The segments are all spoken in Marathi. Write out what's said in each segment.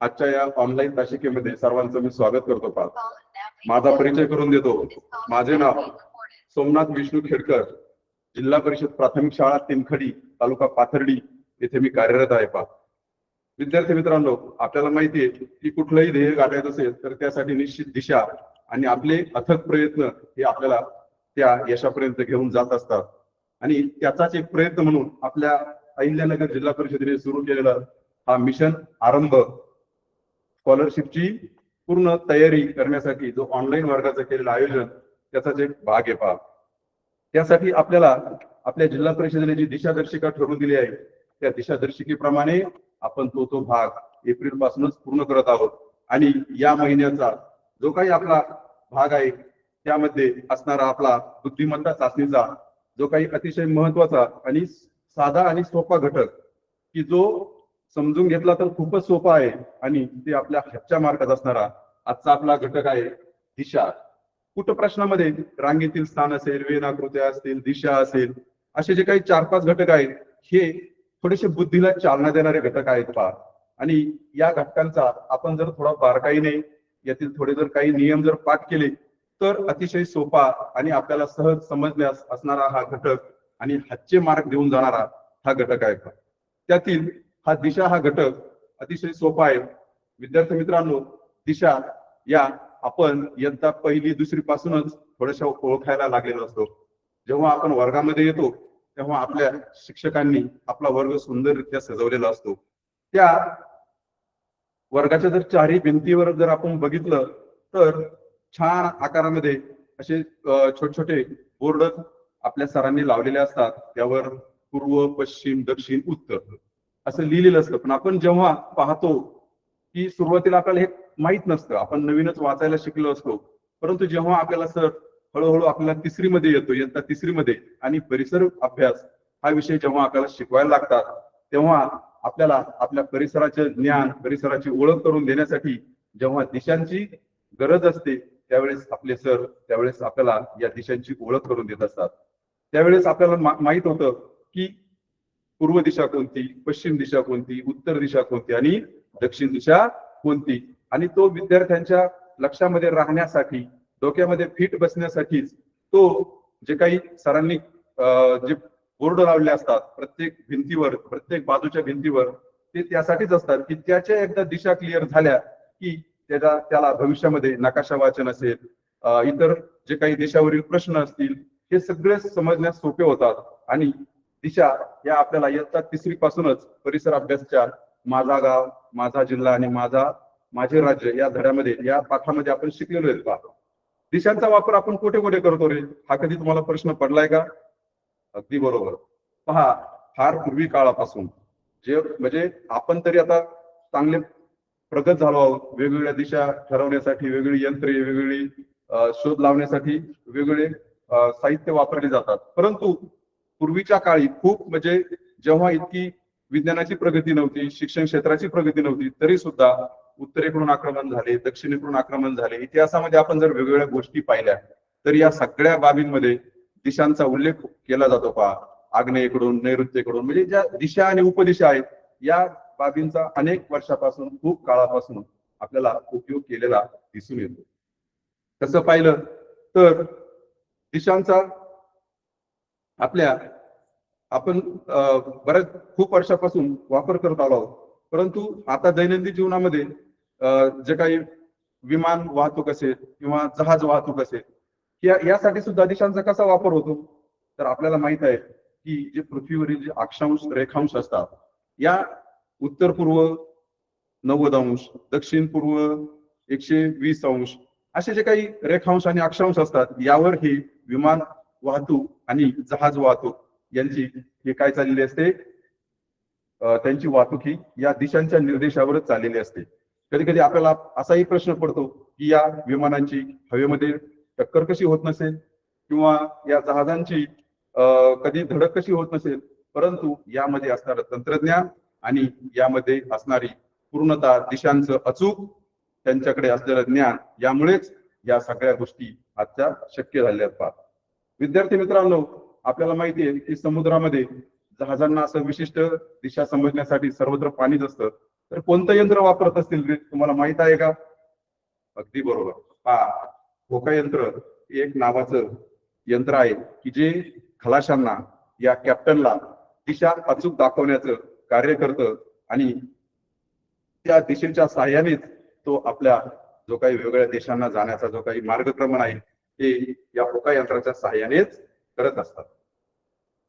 आजच्या या ऑनलाईन तासिकेमध्ये सर्वांचं मी स्वागत करतो. माझा परिचय करून देतो. माझे नाव सोमनाथ विष्णू खेडकर, जिल्हा परिषद प्राथमिक शाळा तिनखडी, तालुका पाथर्डी येथे मी कार्यरत आहे. विद्यार्थी मित्रांनो, आपल्याला माहिती आहे की कुठलंही ध्येय गाठायचं असेल तर त्यासाठी निश्चित दिशा आणि आपले अथक प्रयत्न हे आपल्याला त्या यशापर्यंत घेऊन जात असतात. आणि त्याचाच एक प्रयत्न म्हणून आपल्या अहिल्यानगर जिल्हा परिषदेने सुरू केलेला हा मिशन आरंभ स्कॉलरशिपची पूर्ण तयारी करण्यासाठी जो ऑनलाईन वर्गाचं केलेलं आयोजन त्याचाच एक भाग आहे. त्यासाठी आपल्याला आपल्या जिल्हा परिषदेने जी दिशादर्शिका ठरवून दिली आहे त्या दिशादर्शिकेप्रमाणे आपण तो भाग एप्रिल पासूनच पूर्ण करत आहोत. आणि या महिन्याचा जो काही आपला भाग आहे त्यामध्ये असणारा आपला बुद्धिमत्ता चाचणीचा जो काही अतिशय महत्वाचा आणि साधा आणि सोपा घटक की जो समजून घेतला तर खूपच सोपा आहे आणि ते आपल्या हातच्या मार्गात असणारा आजचा आपला घटक आहे दिशा. कुठ प्रश्नामध्ये रांगेतील स्थान असेल, वेनाकृत्या असतील, दिशा असेल, असे जे काही 4-5 घटक आहेत हे थोडेसे बुद्धीला चालना देणारे घटक आहेत. आणि या घटकांचा आपण जर थोडा बारकाईने यातील थोडे जर काही नियम जर पाठ केले तर अतिशय सोपा आणि आपल्याला सहज समजण्यास असणारा हा घटक आणि हातचे मार्ग देऊन जाणारा हा घटक आहे. त्यातील हा दिशा हा घटक अतिशय सोपा आहे. विद्यार्थी मित्रांनो, दिशा या आपण इयत्ता 1ली-2री पासूनच थोड्याशा ओळखायला लागलेलो असतो. जेव्हा आपण वर्गामध्ये येतो तेव्हा आपल्या शिक्षकांनी आपला वर्ग सुंदररित्या सजवलेला असतो. त्या वर्गाच्या जर चारही भिंतीवर जर आपण बघितलं तर छान आकारामध्ये असे छोटे छोटे बोर्ड आपल्या सरांनी लावलेले असतात. त्यावर पूर्व, पश्चिम, दक्षिण, उत्तर असं लिहिलेलं असतं. पण आपण जेव्हा पाहतो की सुरुवातीला आपल्याला हे माहित नसतं, आपण नवीनच वाचायला शिकलो असतो. परंतु जेव्हा आपल्याला सर हळूहळू आपल्याला 3री मध्ये येतो, इयत्ता 3री मध्ये, आणि परिसर अभ्यास हा विषय जेव्हा आपल्याला शिकवायला लागतात तेव्हा आपल्याला आपल्या परिसराचे ज्ञान, परिसराची ओळख करून देण्यासाठी जेव्हा दिशांची गरज असते त्यावेळेस आपले सर त्यावेळेस आपल्याला या दिशांची ओळख करून देत असतात. त्यावेळेस आपल्याला माहित होतं की पूर्व दिशा कोणती, पश्चिम दिशा कोणती, उत्तर दिशा कोणती आणि दक्षिण दिशा कोणती. आणि तो विद्यार्थ्यांच्या लक्षामध्ये राहण्यासाठी, डोक्यामध्ये फिट बसण्यासाठीच तो जे काही सरांनी जे बोर्ड लावले असतात प्रत्येक भिंतीवर, प्रत्येक बाजूच्या भिंतीवर, ते त्यासाठीच असतात की त्याच्या एकदा दिशा क्लिअर झाल्या की त्याला भविष्यामध्ये नकाशा वाचन असेल, इतर जे काही देशावरील प्रश्न असतील हे सगळे समजण्यास सोपे होतात. आणि दिशा या आपल्याला इयत्ता 3री पासूनच परिसर अभ्यासाच्या माझा गाव, माझा जिल्हा आणि माझे राज्य या धड्यामध्ये, या पाठामध्ये आपण शिकलेलो आहेत. दिशांचा वापर आपण कुठे कुठे करतो रे, हा कधी तुम्हाला प्रश्न पडलाय का? अगदी बरोबर. पहा, फार पूर्वी काळापासून जे म्हणजे आपण तरी आता चांगले प्रगत झालो आहोत. वेगवेगळ्या दिशा ठरवण्यासाठी वेगवेगळी यंत्रे, वेगवेगळी शोध लावण्यासाठी वेगवेगळे साहित्य वापरले जातात. परंतु पूर्वीच्या काळी खूप म्हणजे जेव्हा इतकी विज्ञानाची प्रगती नव्हती, शिक्षण क्षेत्राची प्रगती नव्हती, तरी सुद्धा उत्तरेकडून आक्रमण झाले, दक्षिणेकडून आक्रमण झाले. इतिहासामध्ये आपण जर वेगवेगळ्या गोष्टी पाहिल्या तर या सगळ्या बाबींमध्ये दिशांचा उल्लेख केला जातो. आग्नेयेकडून, नैऋत्येकडून, म्हणजे ज्या दिशा आणि उपदिशा आहेत या बाबींचा अनेक वर्षापासून, खूप काळापासून आपल्याला उपयोग केलेला दिसून येतो. तसं पाहिलं तर दिशांचा आपण बऱ्याच खूप वर्षापासून वापर करत आलो आहोत. परंतु आता दैनंदिन जीवनामध्ये जे काही विमान वाहतूक असेल किंवा जहाज वाहतूक असेल यासाठी सुद्धा दिशांचा कसा वापर होतो तर आपल्याला माहित आहे की जे पृथ्वीवरील जे अक्षांश, रेखांश असतात या उत्तर पूर्व 90 अंश, दक्षिण पूर्व 120 अंश असे जे काही रेखांश आणि अक्षांश असतात यावर ही विमान वाहतूक आणि जहाज वाहतूक यांची हे काय चाललेली असते, त्यांची वाहतूक ही या दिशांच्या निर्देशावरच चाललेली असते. कधी कधी आपल्याला असाही प्रश्न पडतो की या विमानांची हवेमध्ये टक्कर कशी होत नसेल किंवा या जहाजांची कधी धडक कशी होत नसेल. परंतु यामध्ये असणारं तंत्रज्ञान आणि यामध्ये असणारी पूर्णतः दिशांचं अचूक त्यांच्याकडे असलेलं ज्ञान यामुळेच या सगळ्या गोष्टी आजच्या शक्य झाल्या आहेत. विद्यार्थी मित्रांनो, आपल्याला माहिती आहे की समुद्रामध्ये जहाजांना असं विशिष्ट दिशा समजण्यासाठी सर्वत्र पाणीच असतं. तर कोणतं यंत्र वापरत असतील रे? तुम्हाला माहित आहे का? अगदी बरोबर. होका यंत्र एक नावाचं यंत्र आहे की जे खलाशांना या कॅप्टनला दिशा अचूक दाखवण्याचं कार्य करतं आणि त्या दिशेच्या साहाय्यानेच तो आपल्या जो काही वेगवेगळ्या देशांना जाण्याचा जो काही मार्गक्रमण आहे ते या होका यंत्राच्या साहाय्यानेच करत असतात.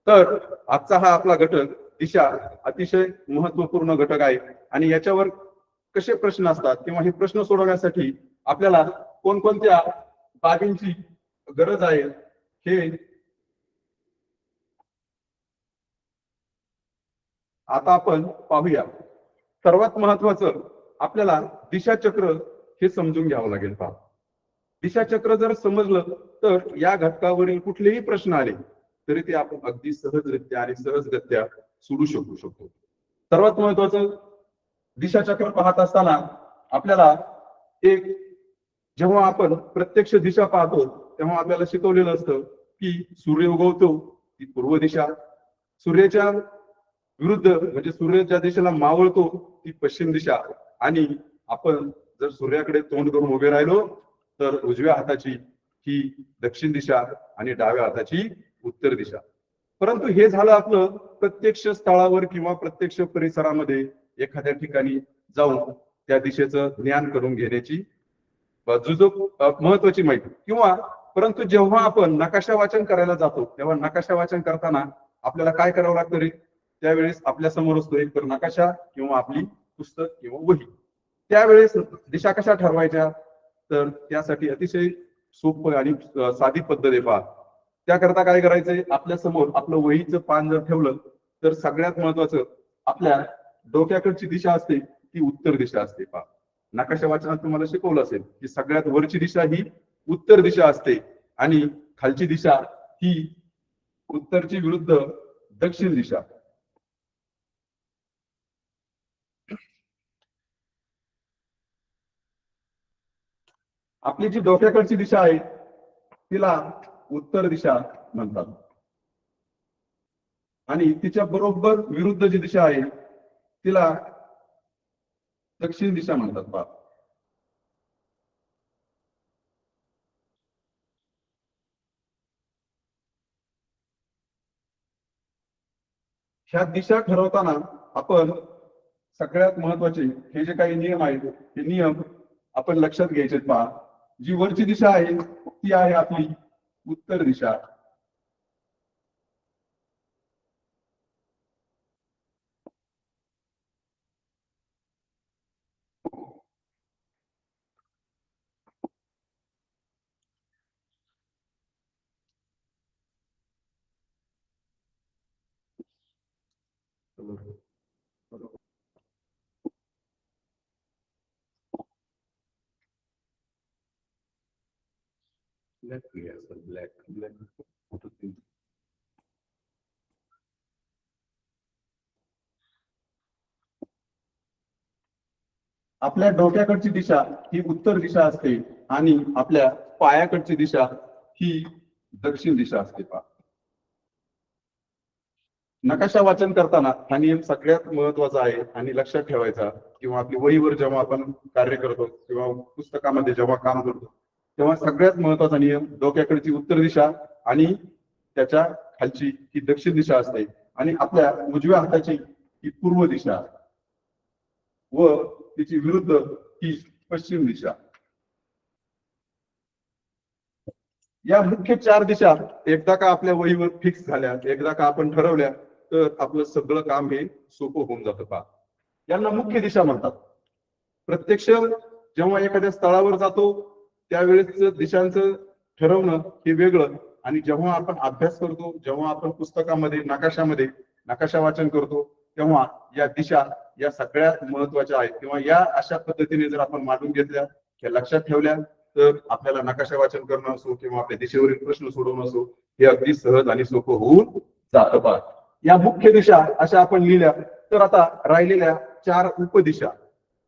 तर आजचा हा आपला घटक दिशा अतिशय महत्वपूर्ण घटक आहे आणि याच्यावर कसे प्रश्न असतात किंवा हे प्रश्न सोडवण्यासाठी आपल्याला कोणकोणत्या बाबींची गरज आहे हे आता आपण पाहूया. सर्वात महत्वाचं आपल्याला दिशाचक्र हे समजून घ्यावं लागेल. पहा, दिशाचक्र जर समजलं तर या घटकावरील कुठलेही प्रश्न आले तरी ते आपण अगदी सहजरित्या आणि सहजगत्या सोडू शकतो. सर्वात महत्वाचं दिशाचक्र पाहत असताना आपल्याला एक जेव्हा आपण प्रत्यक्ष दिशा पाहतो तेव्हा आपल्याला शिकवलेलं असतं की सूर्य उगवतो ती पूर्व दिशा, सूर्याच्या विरुद्ध म्हणजे सूर्य ज्या दिशेला मावळतो ती पश्चिम दिशा आणि आपण जर सूर्याकडे तोंड करून उभे राहिलो तर उजव्या हाताची ही दक्षिण दिशा आणि डाव्या हाताची उत्तर दिशा. परंतु हे झालं आपलं प्रत्यक्ष स्थळावर किंवा प्रत्यक्ष परिसरामध्ये एखाद्या ठिकाणी जाऊन त्या दिशेचं ज्ञान करून घेण्याची महत्वाची माहिती किंवा परंतु जेव्हा आपण नकाशा वाचन करायला जातो तेव्हा नकाशा वाचन करताना आपल्याला काय करावं लागतं रे? त्यावेळेस आपल्या समोर असतो एक तर नकाशा किंवा आपली पुस्तक किंवा वही. त्यावेळेस दिशा कशा ठरवायच्या? तर त्यासाठी अतिशय सोपं आणि साधी पद्धत आहे. पहा, त्याकरता काय करायचंय, आपल्या समोर आपलं वहीचं पान जर ठेवलं तर सगळ्यात महत्वाचं आपल्या डोक्याकडची दिशा असते ती उत्तर दिशा असते. पहा, नकाशा वाचनात तुम्हाला शिकवलं असेल की सगळ्यात वरची दिशा ही उत्तर दिशा असते आणि खालची दिशा ही उत्तरची विरुद्ध दक्षिण दिशा. आपली जी डोक्याकडची दिशा आहे तिला उत्तर दिशा म्हणतात आणि तिच्या बरोबर विरुद्ध जी दिशा आहे तिला दक्षिण दिशा म्हणतात. पहा, ह्या दिशा ठरवताना आपण सगळ्यात महत्वाचे हे जे काही नियम आहेत हे नियम आपण लक्षात घ्यायचे. पहा, जी वरची दिशा आहे ती आहे आपली उत्तर दिशा. आपल्या डोक्याकडची दिशा ही उत्तर दिशा असते आणि आपल्या पायाकडची दिशा ही दक्षिण दिशा असते. पहा, नकाशा वाचन करताना हा नियम सगळ्यात महत्वाचा आहे आणि लक्षात ठेवायचा. किंवा आपली वहीवर जेव्हा आपण कार्य करतो किंवा पुस्तकामध्ये जेव्हा काम करतो तेव्हा सगळ्यात महत्वाचा नियम डोक्याकडची उत्तर दिशा आणि त्याच्या खालची ही दक्षिण दिशा असते आणि आपल्या उजव्या हाताची ही पूर्व दिशा व तिची विरुद्ध ही पश्चिम दिशा. या मुख्य चार दिशा एकदा का आपल्या वहीवर फिक्स झाल्या, एकदा का आपण ठरवल्या तर आपलं सगळं काम हे सोपं होऊन जातं. पहा, यांना मुख्य दिशा म्हणतात. प्रत्यक्ष जेव्हा एखाद्या स्थळावर जातो त्यावेळेस दिशांचं ठरवणं हे वेगळं आणि जेव्हा आपण अभ्यास करतो, जेव्हा आपण पुस्तकामध्ये नकाशामध्ये नकाशा वाचन करतो तेव्हा या दिशा या सगळ्यात महत्वाच्या आहेत किंवा या अशा पद्धतीने जर आपण मांडून घेतल्या, त्या लक्षात ठेवल्या तर आपल्याला नकाशा वाचन करणं असो किंवा आपल्या दिशेवरील प्रश्न सोडवणं असो हे अगदी सहज आणि सोपं होऊन जातं. पहा, या मुख्य दिशा अशा आपण लिहिल्या तर आता राहिलेल्या चार उपदिशा,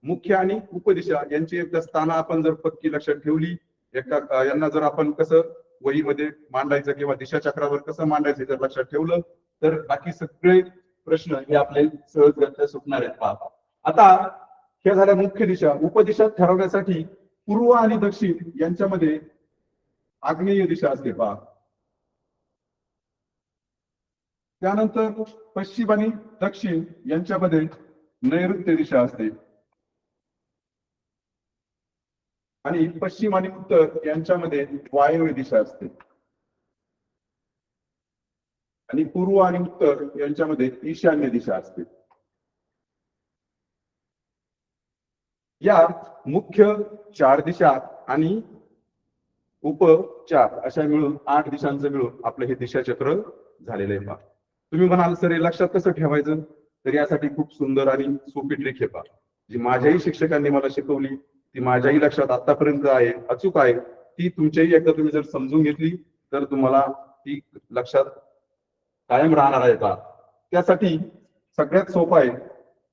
मुख्य आणि उपदिशा यांची एकदा स्थान आपण जर पक्की लक्षात ठेवली, एकदा यांना जर आपण कसं वहीमध्ये मांडायचं किंवा दिशा चक्रावर कसं मांडायचं जर लक्षात ठेवलं तर बाकी सगळे प्रश्न हे आपले सहजगत्या सुटणार आहेत. पहा, आता ह्या झाल्या मुख्य दिशा. उपदिशा ठरवण्यासाठी पूर्व आणि दक्षिण यांच्यामध्ये आग्नेय दिशा असते पहा. त्यानंतर पश्चिम आणि दक्षिण यांच्यामध्ये नैऋत्य दिशा असते आणि पश्चिम आणि उत्तर यांच्यामध्ये वायव्य दिशा असते आणि पूर्व आणि उत्तर यांच्यामध्ये ईशान्य दिशा असते. या मुख्य 4 दिशा आणि उप 4 अशा मिळून 8 दिशांचं मिळून आपलं हे दिशाचक्र झालेलं आहे पहा. तुम्ही म्हणाल सर हे लक्षात कसं ठेवायचं, तर यासाठी खूप सुंदर आणि सोपी ट्रिक आहे पहा, जी माझ्याही शिक्षकांनी मला शिकवली, ती माझ्याही लक्षात आतापर्यंत आहे, अचूक आहे. ती तुमच्याही एकदा तुम्ही जर समजून घेतली तर तुम्हाला ती लक्षात कायम राहणार आहे पहा. त्यासाठी सगळ्यात सोपं आहे,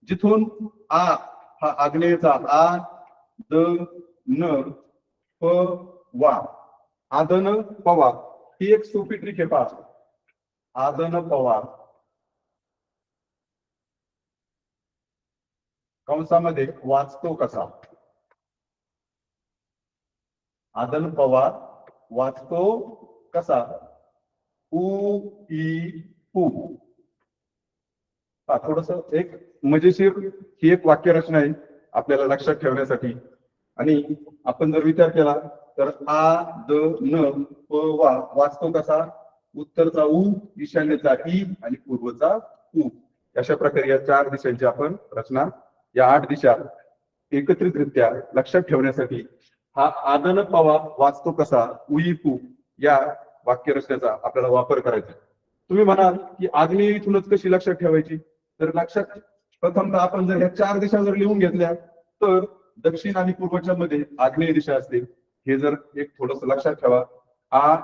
जिथून आ हा आग्नेयचा आ द न प वा, आदन पवा, ही एक सोपी ट्रिक आहे पहा. आदन पवा कंसामध्ये वाचतो कसा, आदन पवा वाचतो कसा, उ ई पू. थोडस एक मजेशीर ही एक वाक्यरचना आहे आपल्याला लक्षात ठेवण्यासाठी. आणि आपण जर विचार केला तर आ द न प वा वाचतो कसा, उत्तरचा उ, ईशान्येचा ई आणि पूर्वचा उ. अशा प्रकारे या 4 दिशांची आपण रचना, या 8 दिशा एकत्रितरित्या लक्षात ठेवण्यासाठी हा आदन पवा वाचतो कसा उई पू या वाक्यरचनेचा आपल्याला वापर करायचा. तुम्ही म्हणाल की आग्नेय इथूनच कशी लक्षात ठेवायची, तर लक्षात प्रथमतः आपण जर ह्या 4 दिशा जर लिहून घेतल्या तर दक्षिण आणि पूर्वच्या मध्ये आग्नेय दिशा असते. हे जर एक थोडस लक्षात ठेवा. आ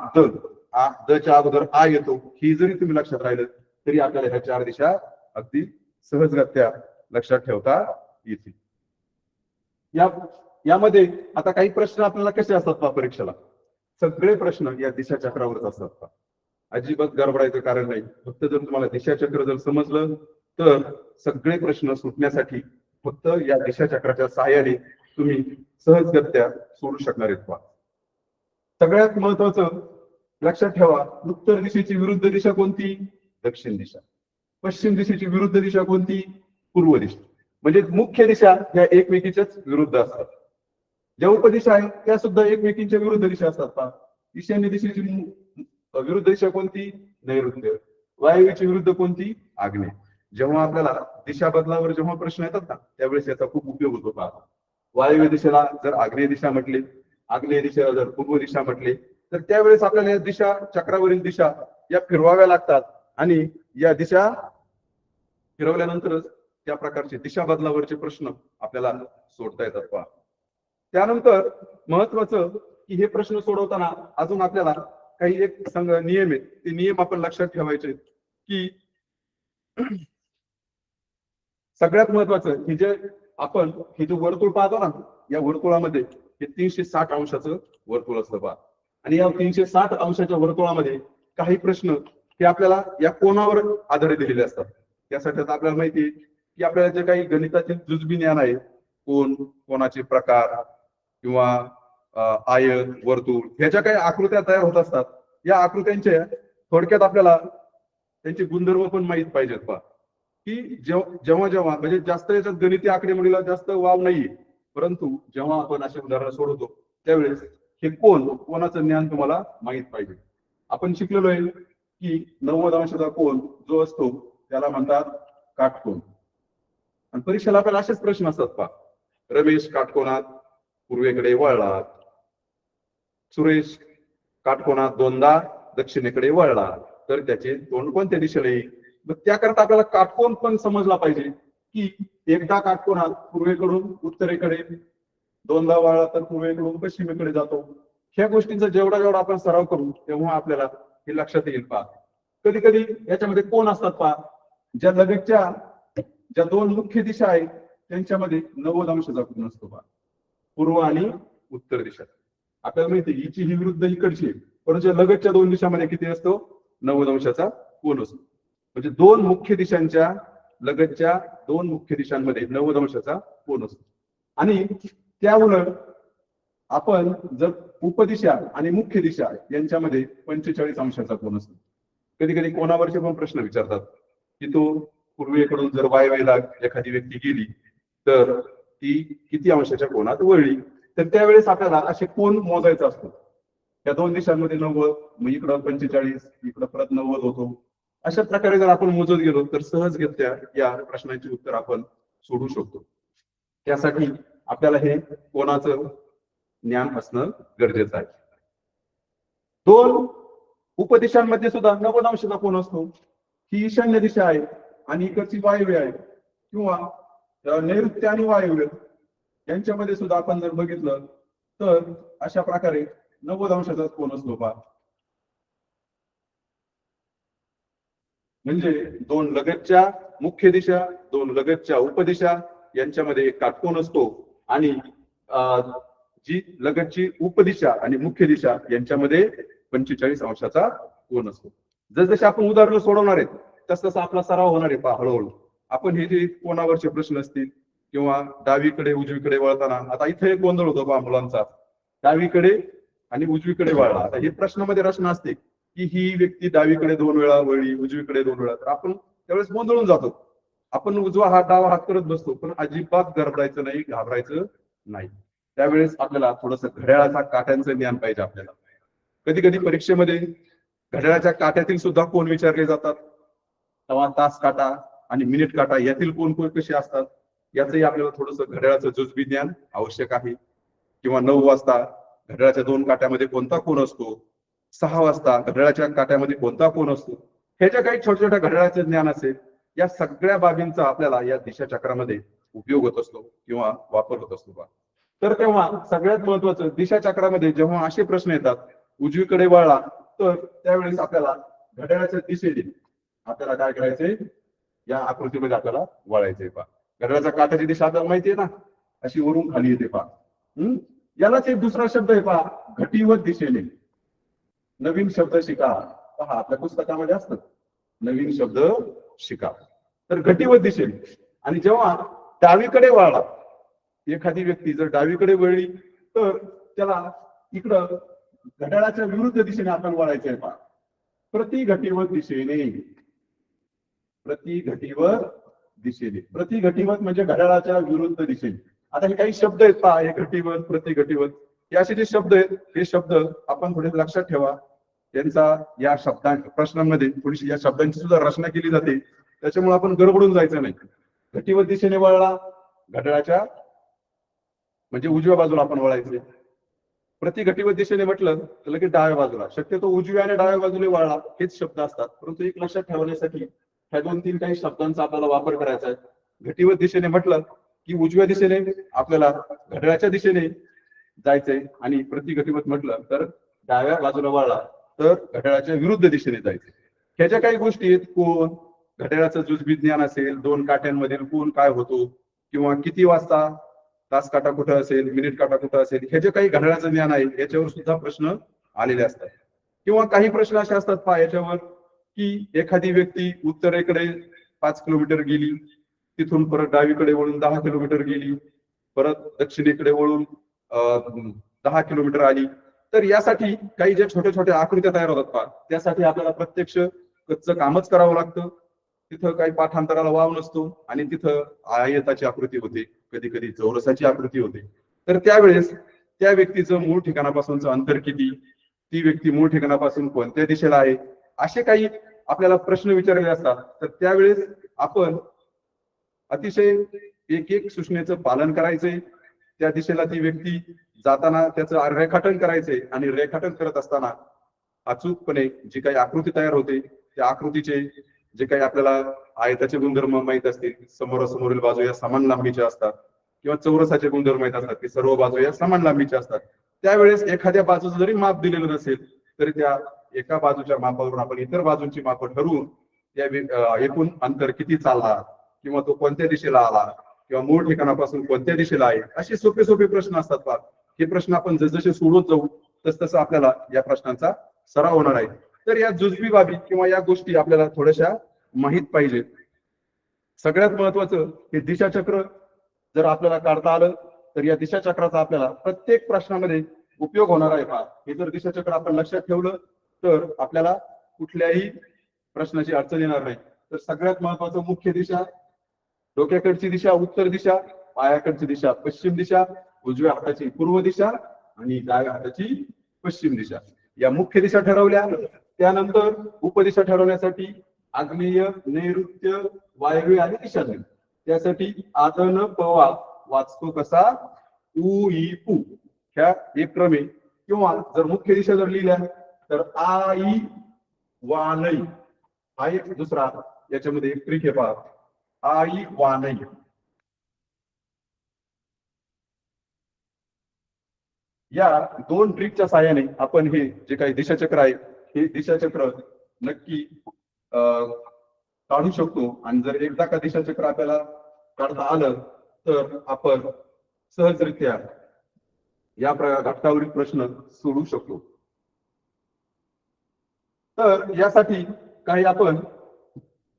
द च्या अगोदर आ येतो, ही जरी तुम्ही लक्षात राहिलं तरी आपल्याला ह्या 4 दिशा अगदी सहजगत्या लक्षात ठेवता येतील. यामध्ये आता काही प्रश्न आपल्याला कसे असतात पहा परीक्षेला, सगळे प्रश्न या दिशाचक्रावरच असतात पहा. अजिबात गडबडायचं कारण नाही. फक्त जर तुम्हाला दिशाचक्र जर समजलं तर सगळे प्रश्न सुटण्यासाठी फक्त या दिशाचक्राच्या सहाय्याने तुम्ही सहजगत्या सोडू शकणार आहेत पहा. सगळ्यात महत्वाचं लक्षात ठेवा, उत्तर दिशेची विरुद्ध दिशा कोणती, दक्षिण दिशा. पश्चिम दिशेची विरुद्ध दिशा कोणती, पूर्व दिशा. म्हणजे मुख्य दिशा ह्या एकमेकीच्याच विरुद्ध असतात. ज्या उपदिशा आहेत त्या सुद्धा एकमेकींच्या विरुद्ध दिशा असतात पहा. ईशान्य दिशेची विरुद्ध दिशा कोणती, नैऋत्य. वायव्येची विरुद्ध कोणती, आग्नेय. जेव्हा आपल्याला दिशा बदलावर जेव्हा प्रश्न येतात ना त्यावेळेस याचा खूप उपयोग होतो पहा. वायव्य दिशेला जर आग्नेय दिशा म्हटली, आग्नेय दिशेला जर पूर्व दिशा म्हटली, तर त्यावेळेस आपल्याला या दिशा चक्रावरील दिशा या फिरवाव्या लागतात आणि या दिशा फिरवल्यानंतरच त्या प्रकारचे दिशा बदलावरचे प्रश्न आपल्याला सोडता येतात पहा. त्यानंतर महत्वाचं की हे प्रश्न सोडवताना अजून आपल्याला काही एक नियम आहेत, ते नियम आपण लक्षात ठेवायचे की सगळ्यात महत्वाचं की जे आपण हे जो वर्तुळ पाहतो ना, या वर्तुळामध्ये हे 360 अंशाचं वर्तुळ असतं पहा. आणि या 360 अंशाच्या वर्तुळामध्ये काही प्रश्न हे आपल्याला या कोनावर आधारित दिलेले असतात. त्यासाठी आता आपल्याला माहिती आहे की आपल्याला जे काही गणिताचे जुजबी ज्ञान आहे, कोणाचे प्रकार किंवा आयत, वर्तुळ, ह्याच्या काही आकृत्या तयार होत असतात. या आकृत्यांच्या थोडक्यात आपल्याला त्यांचे गुणधर्म पण माहित पाहिजेत पहा. की जेव्हा म्हणजे जास्त याच्यात गणिती आकडेमोडीला जास्त वाव नाहीये, परंतु जेव्हा आपण असे उदाहरण सोडवतो त्यावेळेस हे कोणाचं ज्ञान तुम्हाला माहित पाहिजे. आपण शिकलेलो आहे की 90 अंशाचा कोन जो असतो त्याला म्हणतात काटकोन. आणि परीक्षेला आपल्याला असेच प्रश्न असतात पहा. रमेश काटकोनात पूर्वेकडे वळला, सुरेश काटकोनात 2दा दक्षिणेकडे वळला, तर त्याचे तोंड कोणत्या दिशेला येईल. मग त्याकरता आपल्याला काटकोन पण समजला पाहिजे की एकदा काटकोनात पूर्वेकडून उत्तरेकडे, 2दा वळला तर पूर्वेकडून पश्चिमेकडे जातो. ह्या गोष्टींचा जेवढा आपण सराव करू तेव्हा आपल्याला हे लक्षात येईल पहा. कधी कधी याच्यामध्ये कोण असतात पहा, ज्या लगतच्या ज्या 2 मुख्य दिशा आहेत त्यांच्यामध्ये 90 अंशाचा कोन असतो पहा, पूर्व आणि उत्तर दिशा. आपल्याला माहिती आहे हिची ही विरुद्ध इकडची, परंतु लगतच्या 2 दिशांमध्ये किती असतो, 90 अंशाचा कोन असतो. म्हणजे 2 मुख्य दिशांच्या लगतच्या 2 मुख्य दिशांमध्ये 90 अंशाचा कोन असतो. आणि त्या उलट आपण जर उपदिशा आणि मुख्य दिशा यांच्यामध्ये 45 अंशाचा कोन असतो. कधी कधी कोणावरचे पण प्रश्न विचारतात की तो पूर्वेकडून जर वायव्येला एखादी व्यक्ती गेली तर ती किती अंशाच्या कोनात वळली. तर त्यावेळेस आपल्याला असे कोन मोजायचा असतो. त्या दोन दिशांमध्ये 90, मग इकडं 45, इकडं परत 90 होतो. अशा प्रकारे जर आपण मोजत गेलो तर सहजगत्या या प्रश्नांची उत्तर आपण सोडू शकतो. त्यासाठी आपल्याला हे कोणाचं ज्ञान असणं गरजेचं आहे. दोन उपदिशांमध्ये सुद्धा 90 अंशाचा कोन असतो. ही ईशान्य दिशा आहे आणि इकडची वायव्य आहे, किंवा नैऋत्य आणि वायव्य यांच्यामध्ये सुद्धा आपण जर बघितलं तर अशा प्रकारे 90 अंशाचा कोन असतो पहा. म्हणजे दोन लगतच्या मुख्य दिशा, दोन लगतच्या उपदिशा यांच्यामध्ये एक काटकोन असतो आणि जी लगतची उपदिशा आणि मुख्य दिशा यांच्यामध्ये 45 अंशाचा कोन असतो. जसजसे आपण उदाहरण सोडवणार आहेत तसतसा आपला सराव होणार आहे पहा हळूहळू. आपण हे जे कोणावरचे प्रश्न असतील किंवा डावीकडे उजवीकडे वळताना, आता इथे एक गोंधळ होतो पहा मुलांचा, डावीकडे आणि उजवीकडे वळला. आता हे प्रश्नामध्ये रचना असते की ही व्यक्ती डावीकडे 2 वेळा वळली, उजवीकडे 2 वेळा, तर आपण त्यावेळेस गोंधळून जातो. आपण उजवा हात डावा हात करत बसतो, पण अजिबात गडबडायचं नाही, घाबरायचं नाही. त्यावेळेस आपल्याला थोडस घड्याळाचा काट्यांचं ज्ञान पाहिजे आपल्याला. कधी कधी परीक्षेमध्ये घड्याळाच्या काट्यातील सुद्धा कोन विचारले जातात, तेव्हा तास काटा आणि मिनिट काटा यातील कोन कसे असतात याचंही आपल्याला थोडस घड्याळाचं जुजबी ज्ञान आवश्यक आहे. किंवा 9 वाजता घड्याळाच्या 2 काट्यामध्ये कोणता कोन असतो, 6 वाजता घड्याळाच्या काट्यामध्ये कोणता कोन असतो, हे जे काही छोट्या छोट्या घड्याळाचे ज्ञान असेल, या सगळ्या बाबींचा आपल्याला या दिशा चक्रामध्ये उपयोग होत असतो किंवा वापर होत असतो. तर तेव्हा सगळ्यात महत्वाचं दिशा चक्रामध्ये जेव्हा असे प्रश्न येतात उजवीकडे वळला, तर त्यावेळेस आपल्याला घड्याळाच्या दिशेने आपल्याला काय करायचंय, या आकृतीमध्ये आपल्याला वळायचंय पहा. घड्याळाच्या काट्याची दिशा आपल्याला माहितीये ना, अशी वरून खाली येते पहा. यालाच एक दुसरा शब्द आहे पहा, घटीवत दिशेने. नवीन शब्द शिका पहा, आपल्या पुस्तकामध्ये असतात नवीन शब्द शिका. तर घटीवत दिशेने. आणि जेव्हा डावीकडे वळला, एखादी व्यक्ती जर डावीकडे वळली तर त्याला इकडं घड्याळाच्या विरुद्ध दिशेने आपण वळायचंय पहा. प्रतिघटीवत दिशेने, प्रतिघटीवत दिशेने. प्रतिघटीवत म्हणजे घड्याळाच्या विरुद्ध दिशेने. आता हे काही शब्द आहेत पहा, हे घटीवत, प्रतिघटीवत, हे असे जे शब्द आहेत, हे शब्द आपण थोडे लक्षात ठेवा. त्यांचा या प्रश्नांमध्ये थोडीशी या शब्दांची सुद्धा रचना केली जाते, त्याच्यामुळे आपण गडबडून जायचं नाही. घटीवत दिशेने वळला, घड्याळाच्या म्हणजे उजव्या बाजूला आपण वळायचे. प्रतिघटीवत दिशेने म्हटलं तर लगेच डाव्या बाजूला. शक्यतो उजव्या आणि डाव्या बाजूला वळला हेच शब्द असतात, परंतु एक लक्षात ठेवण्यासाठी ह्या 2-3 काही शब्दांचा आपल्याला वापर करायचा आहे. घटीवत दिशेने म्हटलं की उजव्या दिशेने आपल्याला घड्याळाच्या दिशेने जायचंय, आणि प्रतिघटीवत म्हटलं तर डाव्या बाजूला वळला तर घड्याळाच्या विरुद्ध दिशेने जायचंय. ह्या ज्या काही गोष्टी आहेत, कोन, घड्याळाचं जुजबी ज्ञान असेल, 2 काट्यांमधील कोन काय होतो, किंवा किती वाजता तास काटा कुठं असेल, मिनिट काटा कुठं असेल, हे जे काही घड्याळाचं ज्ञान आहे याच्यावर सुद्धा प्रश्न आलेले असतात. किंवा काही प्रश्न असे असतात पहा याच्यावर की एखादी व्यक्ती उत्तरेकडे 5 किलोमीटर गेली, तिथून परत डावीकडे वळून 10 किलोमीटर गेली, परत दक्षिणेकडे वळून 10 किलोमीटर आली. तर यासाठी काही ज्या छोट्या छोट्या आकृत्या तयार होतात पहा, त्यासाठी आपल्याला प्रत्यक्ष कच्चं कामच करावं लागतं. तिथं काही पाठांतराला वाव नसतो आणि तिथं आयताची आकृती होते, कधी कधी चौरसाची आकृती होते. तर त्यावेळेस त्या व्यक्तीचं मूळ ठिकाणापासूनचं अंतर किती, ती व्यक्ती मूळ ठिकाणापासून कोणत्या दिशेला आहे, असे काही आपल्याला प्रश्न विचारलेले असतात. तर त्यावेळेस आपण अतिशय एक एक सूचनेचं पालन करायचंय. त्या दिशेला ती व्यक्ती जाताना त्याचं रेखाटन करायचंय, आणि रेखाटन करत असताना अचूकपणे जी काही आकृती तयार होते त्या आकृतीचे जे काही आपल्याला आयताचे गुणधर्म माहित असतील, समोरासमोरील बाजू या समान लांबीच्या असतात, किंवा चौरसाचे गुणधर्म माहित असतात की सर्व बाजू या समान लांबीच्या असतात. त्यावेळेस एखाद्या बाजूचं जरी माप दिलेलं नसेल तरी त्या एका बाजूच्या मापावरून आपण इतर बाजूंची माप ठरवून त्या एकूण अंतर किती चालला, किंवा तो कोणत्या दिशेला आला, किंवा मूळ ठिकाणापासून कोणत्या दिशेला आहे, असे सोपे सोपे प्रश्न असतात पहा. हे प्रश्न आपण जसजसे सोडवत जाऊ तसतसं आपल्याला या प्रश्नांचा सराव होणार आहे. तर या जुजबी बाबी किंवा या गोष्टी आपल्याला थोड्याशा माहित पाहिजेत. सगळ्यात महत्वाचं हे दिशाचक्र जर आपल्याला काढता आलं तर या दिशाचक्राचा आपल्याला प्रत्येक प्रश्नामध्ये उपयोग होणार आहे पहा. हे जर दिशाचक्र आपण लक्षात ठेवलं तर आपल्याला कुठल्याही प्रश्नाची अडचण येणार नाही. तर सगळ्यात महत्वाचं मुख्य दिशा, डोक्याकडची दिशा उत्तर दिशा, पायाकडची दिशा पश्चिम दिशा, उजव्या हाताची पूर्व दिशा आणि डाव्या हाताची पश्चिम दिशा. या मुख्य दिशा ठरवल्या. त्यानंतर उपदिशा ठरवण्यासाठी आग्नेय, नैऋत्य, वायव्य आणि ईशान्य. त्यासाठी आदन पवा वाचतो कसा उ ई पू ह्या एक क्रमे, किंवा जर मुख्य दिशा जर लिहिल्या तर आई वानई हा एक दुसरा याच्यामध्ये एक ट्रिक आहे पहा. आई वानई. या दोन ट्रिकच्या साहाय्याने आपण हे जे काही दिशाचक्र आहे हे दिशाचक्र नक्की काढू शकतो. आणि जर एकदा का दिशाचक्र आपल्याला काढता आलं तर आपण सहजरित्या या घटकावरील प्रश्न सोडवू शकतो. तर यासाठी काही आपण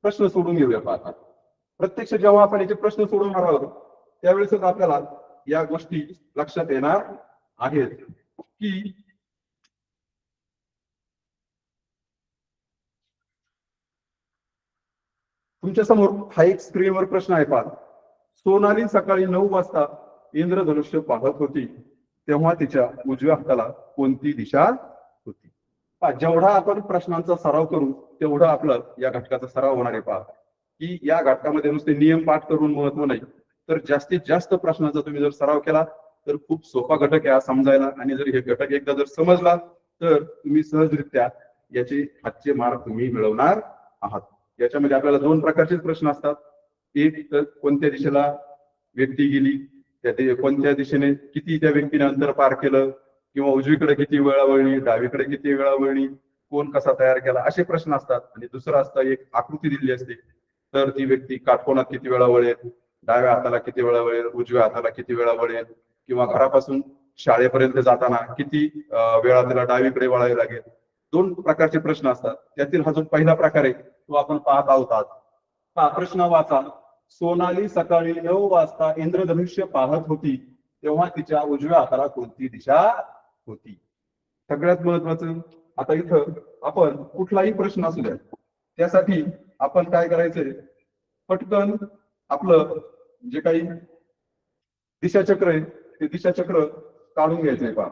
प्रश्न सोडून घेऊया. पाहता प्रत्यक्ष जेव्हा आपण याचे प्रश्न सोडवणार आहोत त्यावेळेसच आपल्याला या गोष्टी लक्षात येणार आहेत की तुमच्या समोर हा एक स्क्रीनवर प्रश्न आहे. पहा, सोनाली सकाळी 9 वाजता इंद्रधनुष्य पाहत होती तेव्हा तिच्या उजव्या हाताला कोणती दिशा होती. जेवढा आपण प्रश्नांचा सराव करू तेवढा आपलं या घटकाचा सराव होणार आहे. पहा की या घटकामध्ये नुसते नियम पाठ करून महत्व नाही, तर जास्तीत जास्त प्रश्नांचा तुम्ही जर सराव केला तर खूप सोपा घटक आहे समजायला. आणि जर हे घटक एकदा जर समजला तर तुम्ही सहजरित्या याचे हातचे मार्क तुम्ही मिळवणार आहात. याच्यामध्ये आपल्याला दोन प्रकारचे प्रश्न असतात. एक तर कोणत्या दिशेला व्यक्ती गेली, त्या कोणत्या दिशेने किती त्या व्यक्तीने अंतर पार केलं, किंवा उजवीकडे किती वेळा वळली, डावीकडे किती वेळा वळली, कोण कसा तयार केला, असे प्रश्न असतात. आणि दुसरा असता एक आकृती दिलेली असते, तर ती व्यक्ती काटकोनात किती वेळा वळेल, डाव्या हाताला किती वेळा वळेल, उजव्या हाताला किती वेळा वळेल, किंवा घरापासून शाळेपर्यंत जाताना किती वेळा त्याला डावीकडे वळावे लागेल. दोन प्रकारचे प्रश्न असतात. त्यातील हा जो पहिला प्रकार आहे तो आपण पाहत आहोत आज. हा प्रश्न वाचा. सोनाली सकाळी 9 वाजता इंद्रधनुष्य पाहत होती तेव्हा तिच्या उजव्या हाताला कोणती दिशा होती. सगळ्यात महत्वाचं, आता इथं आपण कुठलाही प्रश्न असू द्या त्यासाठी आपण काय करायचंय, पटकन आपलं जे काही दिशाचक्र आहे ते दिशाचक्र काढून घ्यायचंय. पहा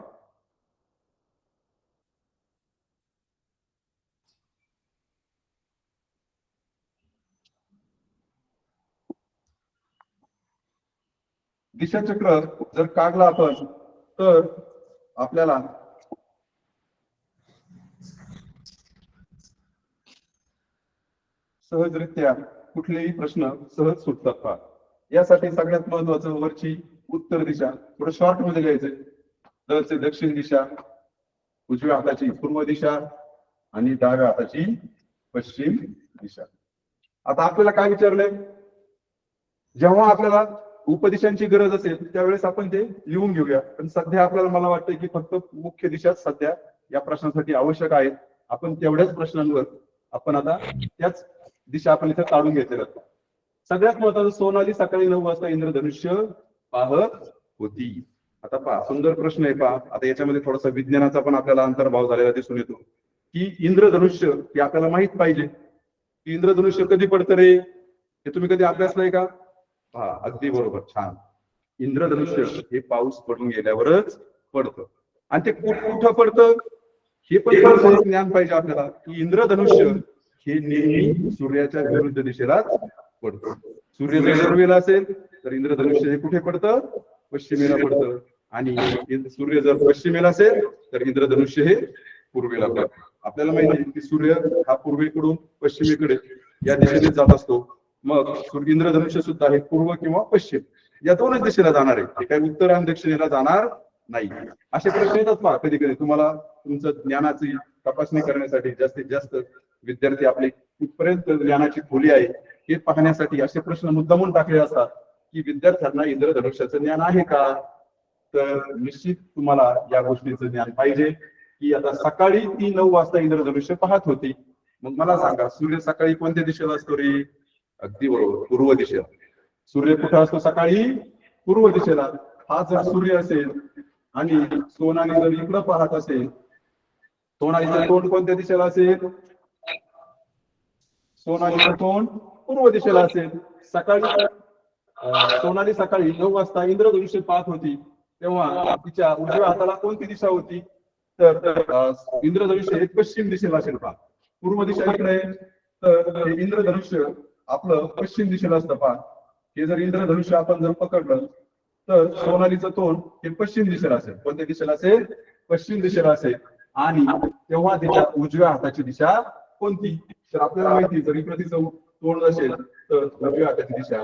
दिशाचक्र जर काढला आपण तर आपल्याला सहजरित्या कुठलेही प्रश्न सहज सुटतात. पहा यासाठी सगळ्यात महत्वाचं वरची उत्तर दिशा थोडं शॉर्ट मध्ये घ्यायचंय. दरचे दक्षिण दिशा, उजव्या हाताची पूर्व दिशा आणि डाव्या हाताची पश्चिम दिशा. आता आपल्याला काय विचारलंय, जेव्हा आपल्याला उपदिशांची गरज असेल त्यावेळेस आपण ते लिहून घेऊया. पण सध्या आपल्याला मला वाटतं की फक्त मुख्य दिशा सध्या या प्रश्नासाठी आवश्यक आहेत. आपण तेवढ्याच प्रश्नांवर आपण आता त्याच दिशा आपण इथे काढून घेतलेल्या. सगळ्यात महत्वाचं, सोनाली सकाळी 9 वाजता इंद्रधनुष्य पाहत होती. आता पहा सुंदर प्रश्न आहे. पहा आता याच्यामध्ये थोडासा विज्ञानाचा पण आपल्याला अंतर्भाव झालेला दिसून येतो की इंद्रधनुष्य हे आपल्याला माहित पाहिजे की इंद्रधनुष्य कधी पडतं रे, हे तुम्ही कधी अभ्यासलंय का? हा अगदी बरोबर, छान. इंद्रधनुष्य हे पाऊस पडून गेल्यावरच पडतं. आणि ते कुठं पडतं हे पण थोडं ज्ञान पाहिजे आपल्याला की इंद्रधनुष्य हे नेहमी सूर्याच्या विरुद्ध दिशेलाच पडतं. सूर्य जर पूर्वेला असेल तर इंद्रधनुष्य हे कुठे पडतं, पश्चिमेला पडतं. आणि सूर्य जर पश्चिमेला असेल तर इंद्रधनुष्य हे पूर्वेला पडतं. आपल्याला माहिती आहे की सूर्य हा पूर्वेकडून पश्चिमेकडे या दिशेने जात असतो. मग इंद्रधनुष्य सुद्धा हे पूर्व किंवा पश्चिम या दोनच दिशेला जाणार आहे. हे काही उत्तर आणि दक्षिणेला जाणार नाही. असे प्रश्न येतात पहा कधी कधी. तुम्हाला तुमचं ज्ञानाची तपासणी करण्यासाठी जास्तीत जास्त विद्यार्थी आपले कुठपर्यंत ज्ञानाची खोली आहे हे पाहण्यासाठी असे प्रश्न मुद्दामून टाकले असतात की विद्यार्थ्यांना इंद्रधनुष्याचं ज्ञान आहे का. तर निश्चित तुम्हाला या गोष्टीचं ज्ञान पाहिजे की आता सकाळी ती 9 वाजता इंद्रधनुष्य पाहत होती. मग मला सांगा, सूर्य सकाळी कोणत्या दिशेला असतो रे? अगदी बरोबर, पूर्व दिशेला. सूर्य कुठं असतो सकाळी? पूर्व दिशेला. हा जर सूर्य असेल आणि सोनाली जर इकडं पाहत असेल, सोनालीचं तोंड कोणत्या दिशेला असेल? सोनालीचं तोंड पूर्व दिशेला असेल. सकाळी सोनाली सकाळी 9 वाजता इंद्रधनुष्य पाहत होती, तेव्हा तिच्या उजव्या हाताला कोणती दिशा होती? तर इंद्रधनुष्य हे पश्चिम दिशेला असेल पहा. पूर्व दिशा इकडे आहे, तर हे इंद्रधनुष्य आपलं पश्चिम दिशेला असतं पहा. हे जर इंद्रधनुष्य आपण जर पकडलं तर सोनालीचं तोंड हे पश्चिम दिशेला असेल. कोणत्या दिशेला असेल? पश्चिम दिशेला असेल. आणि तेव्हा तिच्या उजव्या हाताची दिशा कोणती? तर आपल्याला माहिती, जर इकडे तिचं तोंड असेल तर उजव्या हाताची दिशा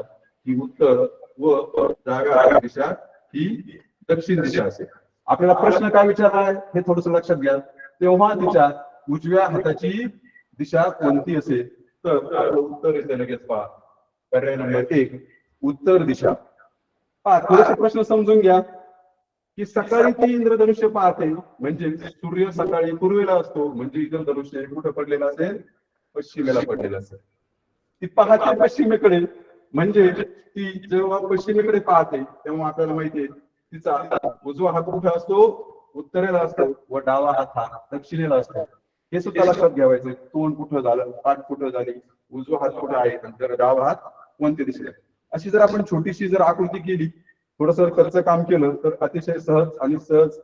ही उत्तर व डाव्या हाताची दिशा ही दक्षिण दिशा असेल. आपल्याला प्रश्न काय विचारलाय हे थोडस लक्षात घ्या. तेव्हा तिच्या उजव्या हाताची दिशा कोणती असेल? तर आपलं उत्तर येते लगेच पहा. पर्याय नंबर 1 उत्तर दिशा. पहा, थोडेसे प्रश्न समजून घ्या की सकाळी ती इंद्रधनुष्य पाहते, म्हणजे सूर्य सकाळी पूर्वेला असतो, म्हणजे इंद्रधनुष्य कुठं पडलेलं असेल? पश्चिमेला पडलेलं असेल. ती पाहते पश्चिमेकडे, म्हणजे ती जेव्हा पश्चिमेकडे पाहते तेव्हा आपल्याला माहितीये तिचा उजवा हात कुठे असतो? उत्तरेला असतो व डावा हात हा दक्षिणेला असतो. हे सुद्धा लक्षात घ्यावायचं. तोंड कुठं झालं, पाठ कुठं झाली, उजवा हात कुठे आहे, तर डावा हात कोणत्या दिशेला. अशी जर आपण छोटीशी जर आकृती केली, थोडस कच्चं काम केलं तर अतिशय सहज आणि सहज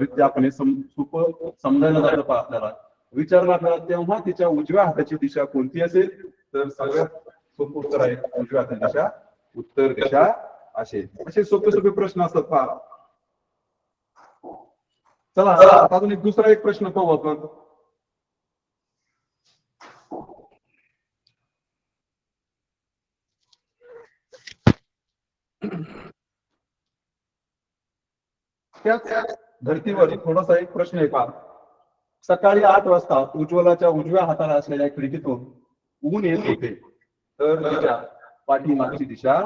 रित्या आपण सोपं समजायला जातं पहा. आपल्याला विचारलं आपल्याला तेव्हा तिच्या उजव्या हाताची दिशा कोणती असेल? तर सगळ्यात सोपं उत्तर आहे उजव्या हाताची दिशा उत्तर दिशा असेल. असे सोपे सोपे प्रश्न असतात पहा. चला आता अजून दुसरा एक प्रश्न पाहू आपण. त्याच धर्तीवर थोडासा एक प्रश्न आहे पहा. सकाळी 8 वाजता उज्ज्वलाच्या उजव्या हाताला असलेल्या खिडकीतून ऊन येत होते, तर तिच्या पाठीमागची दिशा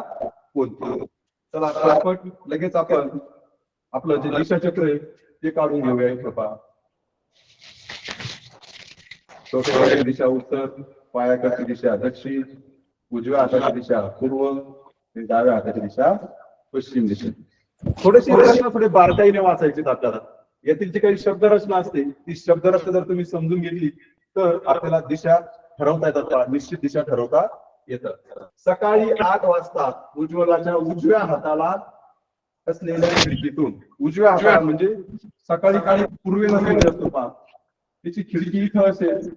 कोणती? चला पटपट लगेच आपण आपलं जे दिशा चक्र आहे ते काढून घेऊया. इथं पहा, डोक्याची दिशा उत्तर, पायाकडची दिशा दक्षिण, उजव्या हाताची दिशा पूर्व आणि डाव्या हाताची दिशा पश्चिम दिशा. थोडेसे प्रश्न थोडे बारकाईने वाचायचे आपल्याला. यातील जी काही शब्दरचना असते ती शब्दरचना जर तुम्ही समजून घेतली तर आपल्याला दिशा ठरवता येतात, निश्चित दिशा ठरवता येतं. सकाळी 8 वाजता उज्ज्वलाच्या उजव्या हाताला असलेल्या खिडकीतून, उजव्या हाताला म्हणजे सकाळी काळी पूर्वेला सूर्य असतो पहा, तिची खिडकी इथं असेल.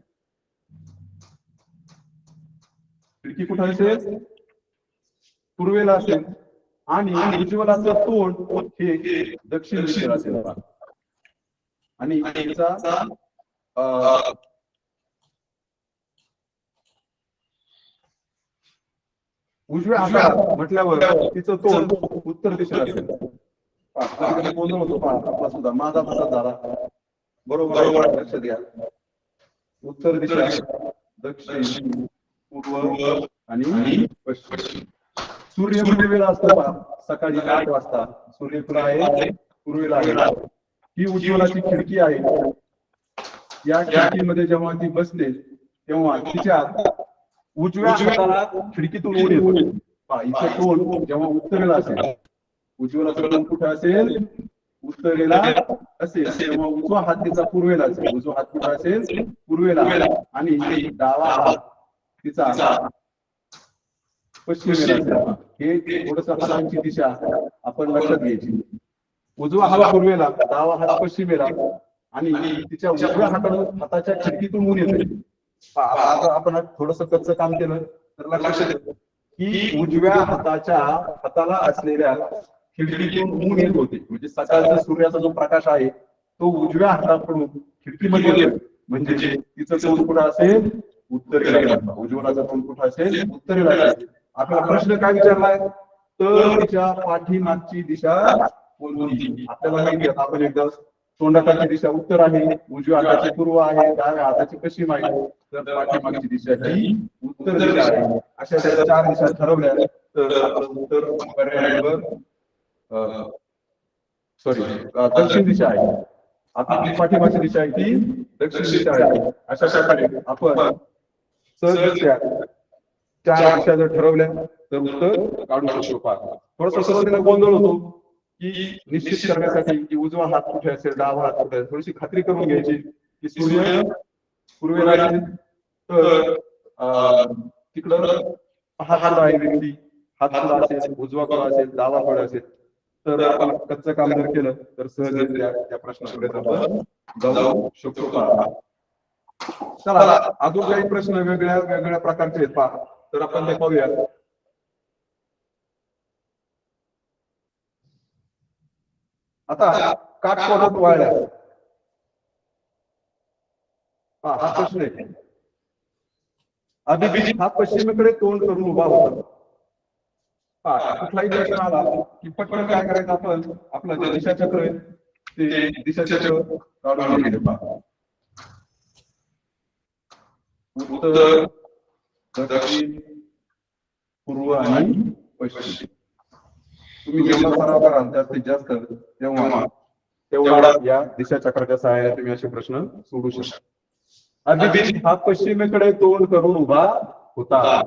खिडकी कुठं असेल? पूर्वेला असेल. आणि उज्ज्वलाचं तोंड हे दक्षिण दिशेला असेल पहा. आणि तिचा उजव्या हाताला म्हटल्यावर तिचं तोंड उत्तर दिशेला असेल. गोंधळ होतो पहा आपला सुद्धा, माझा तसा झाला. बरोबर लक्षात घ्या. उत्तर दिशा, दक्षिण, पूर्व आणि पश्चिम. सूर्य पूर्वेला असतो पहा. सकाळी 8 वाजता सूर्य कुठे आहे? पूर्वेला आहे. ही उज्ज्वलाची खिडकी आहे. या खिडकीमध्ये जेव्हा ती बसते तेव्हा तिच्या उजव्या हाताला खिडकीतून ऊन येतो. इथे तोंड जेव्हा उत्तरेला असेल, उज्ज्वलाचं तोंड कुठे असेल? उत्तरेला असेल, तेव्हा उजवा हात तिचा पूर्वेला असेल. उजवा हात कुठे असेल? पूर्वेला. आणि डावा हात तिचा पश्चिमेला असेल. हे थोडस हातांची दिशा आपण लक्षात घ्यायची. उजवा हात पूर्वेला, डावा हात पश्चिमेला. आणि तिच्या उजव्या हाताच्या खिडकीतून ऊन येते. आता आपण थोडस कच्चं काम केलं तर लक्षात येतं की उजव्या हाताला असलेल्या खिडकीतून ऊन येत होते. म्हणजे सकाळचा सूर्याचा जो प्रकाश आहे तो उजव्या हाताकडून खिडकीमध्ये येतो. म्हणजे तिचं तोंड कुठं असेल? उत्तरेला. उज्ज्वलाचं तोंड कुठं असेल? उत्तरेला असेल. आपला प्रश्न काय विचारलाय? तर तिच्या पाठीमागची दिशा कोणती? आपल्याला माहिती आहे, आपण एकदा तोंडाची दिशा उत्तर आहे, उजव्या हाताची पूर्व आहे, डाव्या हाताची पश्चिम आहे. तर पाठीमागची दिशा ही उत्तर दिशा आहे. अशा 4 दिशा ठरवल्या तर आपलं उत्तर पर्याय नंबर दक्षिण दिशा आहे. आपली पाठीमागची दिशा आहे ती दक्षिण दिशा आहे. अशा प्रकारे आपण सहजरित्या 4 दिशा जर ठरवल्या तर उत्तर काढू शकतो. थोडासा सुरुवातीला गोंधळ होतो की निश्चित करण्यासाठी की उजवा हात कुठे असेल, डावा हात कुठे असेल, थोडीशी खात्री करून घ्यायची की सूर्य पूर्वेला आहे तर तिकडं हात पुढे आहे व्यक्ती, हात पुढे असेल, उजवा पुढे असेल, डावा पुढे असेल, तर आपण कच्चं काम जर केलं तर सहजरित्या त्या प्रश्नापर्यंत आपण जाऊ शकतो पहा. चला अजून काही प्रश्न वेगळ्या वेगळ्या प्रकारचे आहेत पहा, तर आपण ते पाहूया. आता काटकोनात वाळल्या हा प्रश्न आहे. अभिजित हा पश्चिमेकडे तोंड करून उभा होता. कुठलाही प्रश्न आला की पटकन काय करायचं, आपण आपलं जे दिशाचक्र आहे ते दिशाचक्र काढून घ्यायचे पहा. उत्तर, दक्षिण, पूर्व आणि पश्चिम. तुम्ही जेवढा सराव कराल जास्तीत जास्त तेवढा या दिशाचक्राच्या सहाय्याने तुम्ही असे प्रश्न सोडू शकता. अभिजित हा पश्चिमेकडे तोंड करून उभा होता.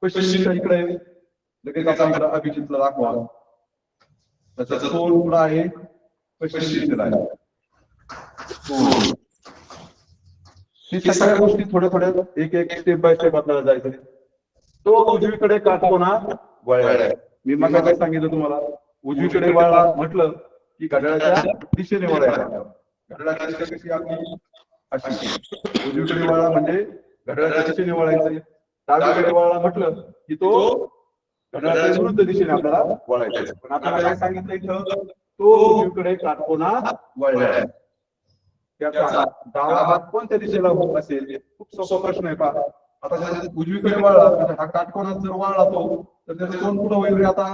पश्चिम दिशा इकडे, लगेच आपण इकडे अभिजितला दाखवा. त्याचं तोंड कुठं आहे, पश्चिम दिशेला आहे. ही सगळ्या गोष्टी थोड्या थोड्या एक एक स्टेप बाय स्टेप आपल्याला जायचं. तो उजवीकडे काटकोनात वळला. मी मग काय सांगितलं तुम्हाला, उजवीकडे वळला म्हटलं की घड्याळाच्या दिशेने वळायला. घड्याळाची दिशा कशी आपली अशी, उजवीकडे वळला म्हणजे घड्याळाच्या दिशेने वळायचं. डावीकडे वळला म्हटलं की तो घड्याळाच्या विरुद्ध दिशेने आपल्याला वळायचं. पण आपल्याला काय सांगितलं इथं, तो उजवीकडे काटकोनात वळला. त्याचा डावा हात कोणत्या दिशेला असेल, खूप सोपा प्रश्न आहे पहा. आता जर उजवीकडे वळला म्हणजे हा काटकोनात जर वळला तो, तर त्याचं तोंड कुठं होईल रे? आता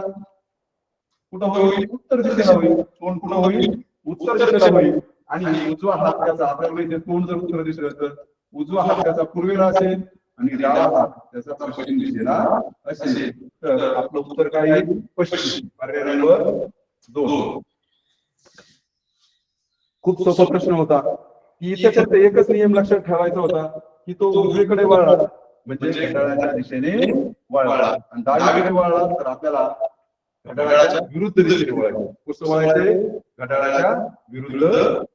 कुठं होईल, उत्तर दिशेला होईल. तोंड कुठं होईल, उत्तर दिशेला होईल. आणि उजवा हात त्याचा, आपल्याला माहिती तोंड जर उत्तर दिशेला तर उजवा हात त्याचा पूर्वेला असेल आणि डावा हात त्याचा पश्चिम दिशेला असेल, तर आपलं उत्तर काय येईल, पश्चिम. पर्याय नंबर 2. खूप सोपा प्रश्न होता की इथे फक्त एकच नियम लक्षात ठेवायचा होता की तो उजवीकडे वळला म्हणजे घड्याळाच्या दिशेने वळला, आणि डावीकडे वळला तर आपल्याला घड्याळाच्या विरुद्ध दिशेने वळायचं. कसं वळायचे, घड्याळाच्या विरुद्ध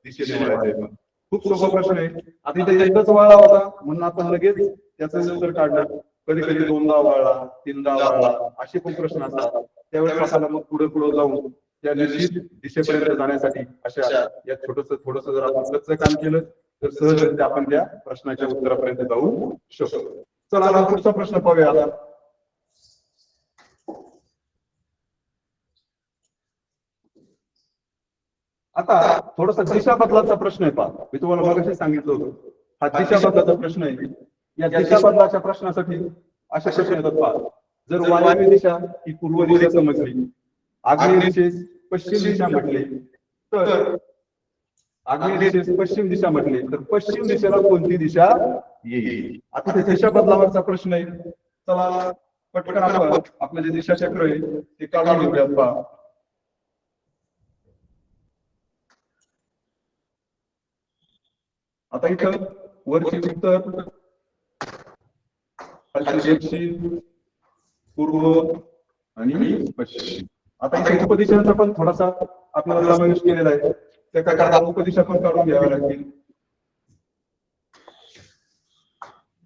दिशेने वळायचे. खूप सोपा प्रश्न आहे. आता इथे एकच वळला होता म्हणून आपण लगेच त्याचं उत्तर काढलं. कधी कधी 2दा वळला, 3दा वळला, असे पण प्रश्न असतात. त्यावेळेस आपल्याला मग पुढे पुढे जाऊन त्या निश्चित दिशेपर्यंत जाण्यासाठी अशा या थोडस जर आपण कच्चं काम केलं तर सहजरित्या आपण त्या प्रश्नाच्या उत्तरापर्यंत जाऊ शकतो. चला आता पुढचा प्रश्न पाहूया. आता थोडासा दिशा बदलाचा प्रश्न आहे पहा. मी तुम्हाला मगाशी सांगितलं होतं हा दिशा बदलाचा प्रश्न आहे. या दिशा बदलाच्या प्रश्नासाठी अशा प्रश्न येतात पहा. जर वायव्य दिशा ही पूर्व दिशा समजली, आग्नेय दिशेस पश्चिम दिशा म्हटले, तर आग्नेय दिशेस पश्चिम दिशा म्हटले तर पश्चिम दिशेला कोणती दिशा येईल? आता ते दिशा बदलावरचा प्रश्न आहे. चला पटकन आपण आपलं जे दिशा चक्र आहे ते काढून घेऊयात पहा. आता इथं वरची उत्तर, दक्षिण, पूर्व आणि पश्चिम. आता इथे उपदिशांचा पण थोडासा आपल्याला समावेश केलेला आहे. त्याकरता उपदिशा पण काढून घ्याव्या लागतील.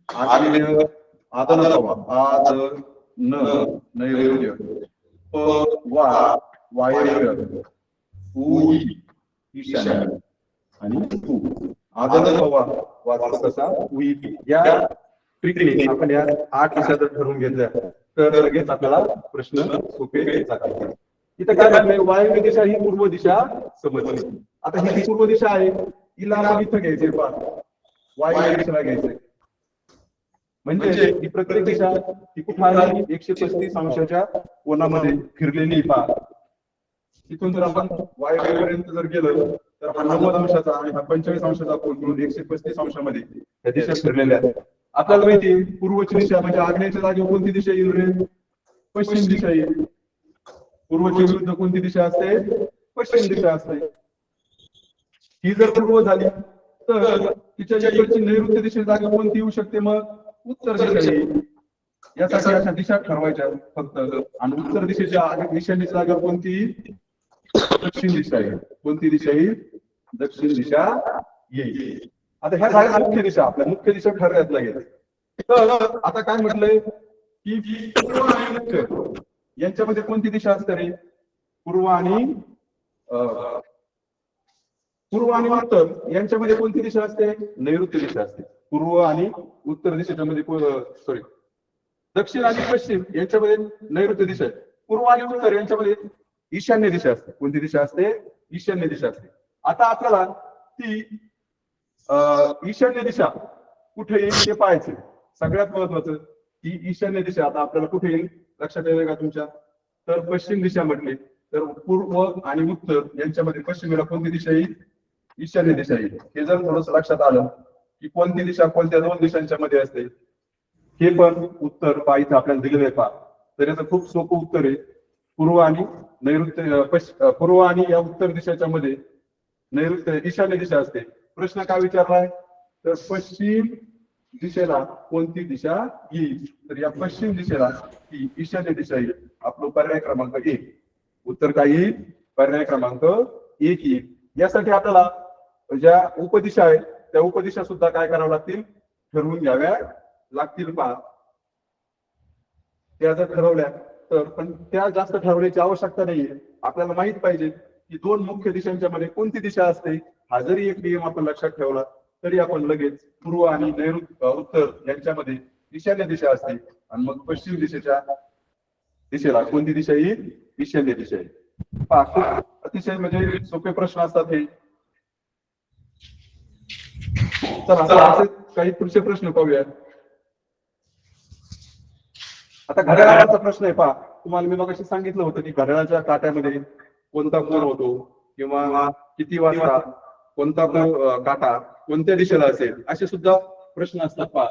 आग्नेय, आदनसवा, नैऋत्य, वायव्य, ईशान्य आणि पूर्व. आदनसवा वाचतो कसा, या ट्रिकने आपण या 8 दिशा जर ठरवून घेतल्या तर लगेच आपल्याला प्रश्न सोपे जातील. इथं काय म्हटलंय, वायव्य दिशा ही पूर्व दिशा समजली. आता ही पूर्व दिशा आहे, हिला आपण इथं घ्यायचे पहा, वायव्य दिशेला घ्यायचंय. म्हणजे ही प्रत्येक दिशा ही कुठं आली, 135 अंशाच्या कोनामध्ये फिरलेली पहा. इथून जर आपण वायव्येपर्यंत जर गेलो तर हा 90 अंशाचा आणि हा 45 अंशाचा कोन मिळून 135 अंशामध्ये या दिशा फिरलेल्या आहेत. आपल्याला माहिती आहे पूर्वची दिशा म्हणजे आग्नेयच्या जागी कोणती दिशा येईल रे, पश्चिम दिशा येईल. पूर्वच्या विरुद्ध कोणती दिशा असते, पश्चिम दिशा असते. ही जर पूर्व झाली तर तिच्या इकडची नैऋत्य दिशेची जागा कोणती येऊ शकते, मग उत्तर दिशा येईल. यासाठी अशा दिशा ठरवायच्या फक्त. आणि उत्तर दिशेच्या ईशान्येची जागा कोणती, दक्षिण दिशा येईल. कोणती दिशा येईल? दक्षिण दिशा येईल. आता ह्या झाल्या मुख्य दिशा, आपल्या मुख्य दिशा ठरण्यात लागेल. तर आता काय म्हटलंय की पूर्व आणि उत्तर यांच्यामध्ये कोणती दिशा असते रे? पूर्व आणि उत्तर यांच्यामध्ये कोणती दिशा असते? नैऋत्य दिशा असते. पूर्व आणि उत्तर दिशेच्यामध्ये सॉरी दक्षिण आणि पश्चिम यांच्यामध्ये नैऋत्य दिशा आहे. पूर्व आणि उत्तर यांच्यामध्ये ईशान्य दिशा असते. कोणती दिशा असते? ईशान्य दिशा असते. आता आपल्याला ती ईशान्य दिशा कुठे येईल ते पाहायचं. सगळ्यात महत्वाचं ही ईशान्य दिशा आता आपल्याला कुठे येईल लक्षात येईल का तुमच्या? तर पश्चिम दिशा म्हटली तर पूर्व आणि उत्तर यांच्यामध्ये पश्चिमेला कोणती दिशा येईल? ईशान्य दिशा येईल. हे जर थोडस लक्षात आलं की कोणती दिशा कोणत्या दोन दिशांच्या मध्ये असते हे पण उत्तर पाहिजे आपल्याला दिलेलं आहे. पहा तर याचं खूप सोपं उत्तर आहे. पूर्व आणि नैऋत्य पूर्व आणि या उत्तर दिशाच्या मध्ये नैऋत्य ईशान्य दिशा असते. प्रश्न काय विचारलाय? तर पश्चिम दिशेला कोणती दिशा येईल? तर या पश्चिम दिशेला ही ईशान्य दिशा येईल. आपलं पर्याय क्रमांक 1 उत्तर काय येईल? पर्याय क्रमांक 1 येईल. यासाठी आपल्याला ज्या उपदिशा आहेत त्या उपदिशा सुद्धा काय कराव्या लागतील? ठरवून घ्याव्या लागतील. पहा त्या जर ठरवल्या तर पण त्या जास्त ठरवण्याची आवश्यकता नाहीये. आपल्याला माहित पाहिजे की दोन मुख्य दिशांच्या मध्ये कोणती दिशा असते. हा जरी एक नियम आपण लक्षात ठेवला तरी आपण लगेच पूर्व आणि उत्तर यांच्यामध्ये ईशान्य दिशा असते आणि मग पश्चिम दिशेला कोणती दिशा येईल? ईशान्य दिशा येईल. पहा अतिशय म्हणजे सोपे प्रश्न असतात हे. चला आता काही पुढचे प्रश्न पाहूया. आता घड्याळाचा प्रश्न आहे. पहा तुम्हाला मी मगाशी सांगितलं होतं की घड्याळाच्या काट्यामध्ये कोणता कोन होतो किंवा किती वाजता कोणता काटा कोणत्या दिशेला असेल असे सुद्धा प्रश्न असतात. पहा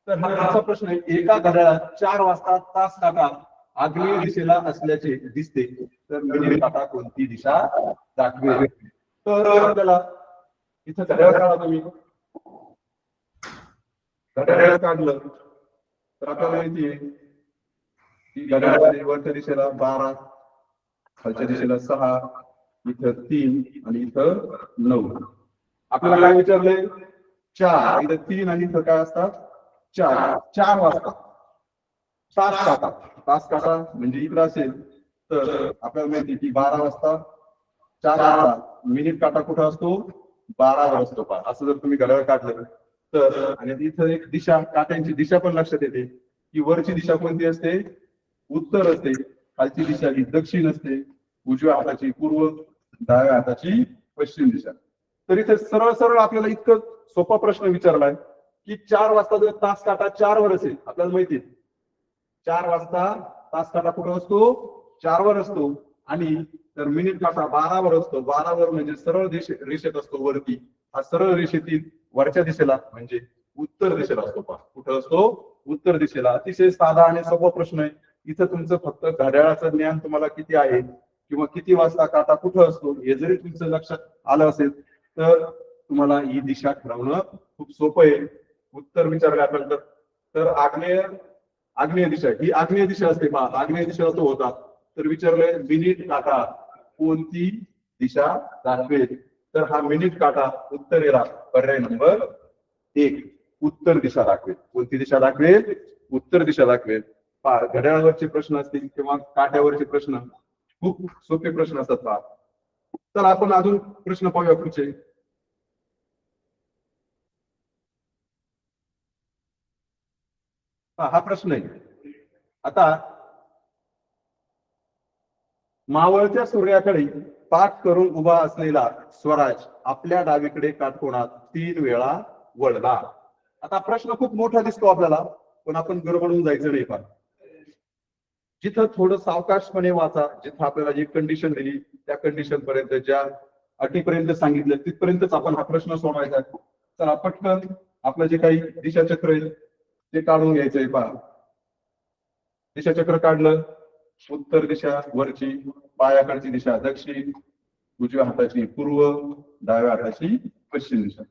तर हा असा प्रश्न आहे. एका घड्याळात 4 वाजता तास काटा आग्नेय दिशेला असल्याचे दिसते तर मिनिट काटा कोणती दिशा दाखवेल? तर आपल्याला इथं घड्याळ काढा तुम्ही. घड्याळ काढलं तर आपल्याला माहिती आहे की घड्याळामध्ये वरच्या दिशेला 12, खालच्या दिशेला 6, इथं 3 आणि इथं 9. आपल्याला काय विचारलंय? 4. इथं 3 आणि इथं काय असतात? 4 वाजता तास काटा म्हणजे इकडं असेल तर आपल्याला माहिती की 12 वाजता 4 वाजता मिनिट काटा कुठं असतो? 12 वर असतो. पहा असं जर तुम्ही घड्याळ काढलं तर आणि इथं एक दिशा काट्यांची दिशा पण लक्षात येते की वरची दिशा कोणती असते? उत्तर असते. खालची दिशा ही दक्षिण असते. उजव्या हाताची पूर्व, डाव्या हाताची पश्चिम दिशा. तर इथे सरळ सरळ आपल्याला इतकं सोपा प्रश्न विचारलाय की 4 वाजता जर तास काटा 4 वर असेल आपल्याला माहिती 4 वाजता तास काटा कुठं असतो? 4 वर असतो आणि तर मिनिट काटा 12 वर असतो. 12 वर म्हणजे सरळ रेषेत असतो वरती. हा सरळ रेषेतील वरच्या दिशेला म्हणजे उत्तर दिशेला असतो. पहा कुठं असतो? उत्तर दिशेला. अतिशय साधा आणि सोपा प्रश्न आहे. इथं तुमचं फक्त घड्याळाचं ज्ञान तुम्हाला किती आहे किंवा किती वाजता काटा कुठं असतो हे जरी तुमचं लक्षात आलं असेल तर तुम्हाला ही दिशा ठरवणं खूप सोपं आहे. उत्तर विचारलं आपल्याला तर आग्नेय दिशा ही आग्नेय दिशा असते. पहा आग्नेय दिशेला तो होता तर विचारलंय मिनिट काटा कोणती दिशा दाखवेल? तर हा मिनिट काटा उत्तरेला पर्याय नंबर 1 उत्तर दिशा दाखवेल. कोणती दिशा दाखवेल? उत्तर दिशा दाखवेल. पहा घड्याळावरचे प्रश्न असतील किंवा काट्यावरचे प्रश्न खूप सोपे प्रश्न असतात. पहा तर आपण अजून प्रश्न पाहूया पुढचे. हा प्रश्न आहे. आता मावळत्या सूर्याकडे पाठ करून उभा असलेला स्वराज आपल्या डावीकडे काटकोनात 3 वेळा वळला. आता प्रश्न खूप मोठा दिसतो आपल्याला पण आपण गडबडून जायचं नाही. पहा जिथं थोडं सावकाशपणे वाचा. जिथं आपल्याला जी कंडिशन दिली त्या कंडिशन पर्यंत ज्या अटीपर्यंत सांगितलं तिथपर्यंतच आपण हा प्रश्न सोडवायचा. चला पटकन आपलं जे काही दिशाचक्र आहे ते काढून घ्यायचंय. पहा दिशाचक्र काढलं. उत्तर दिशा वरची, पायाकडची दिशा दक्षिण, उजव्या हाताची पूर्व, डाव्या हाताची पश्चिम दिशा.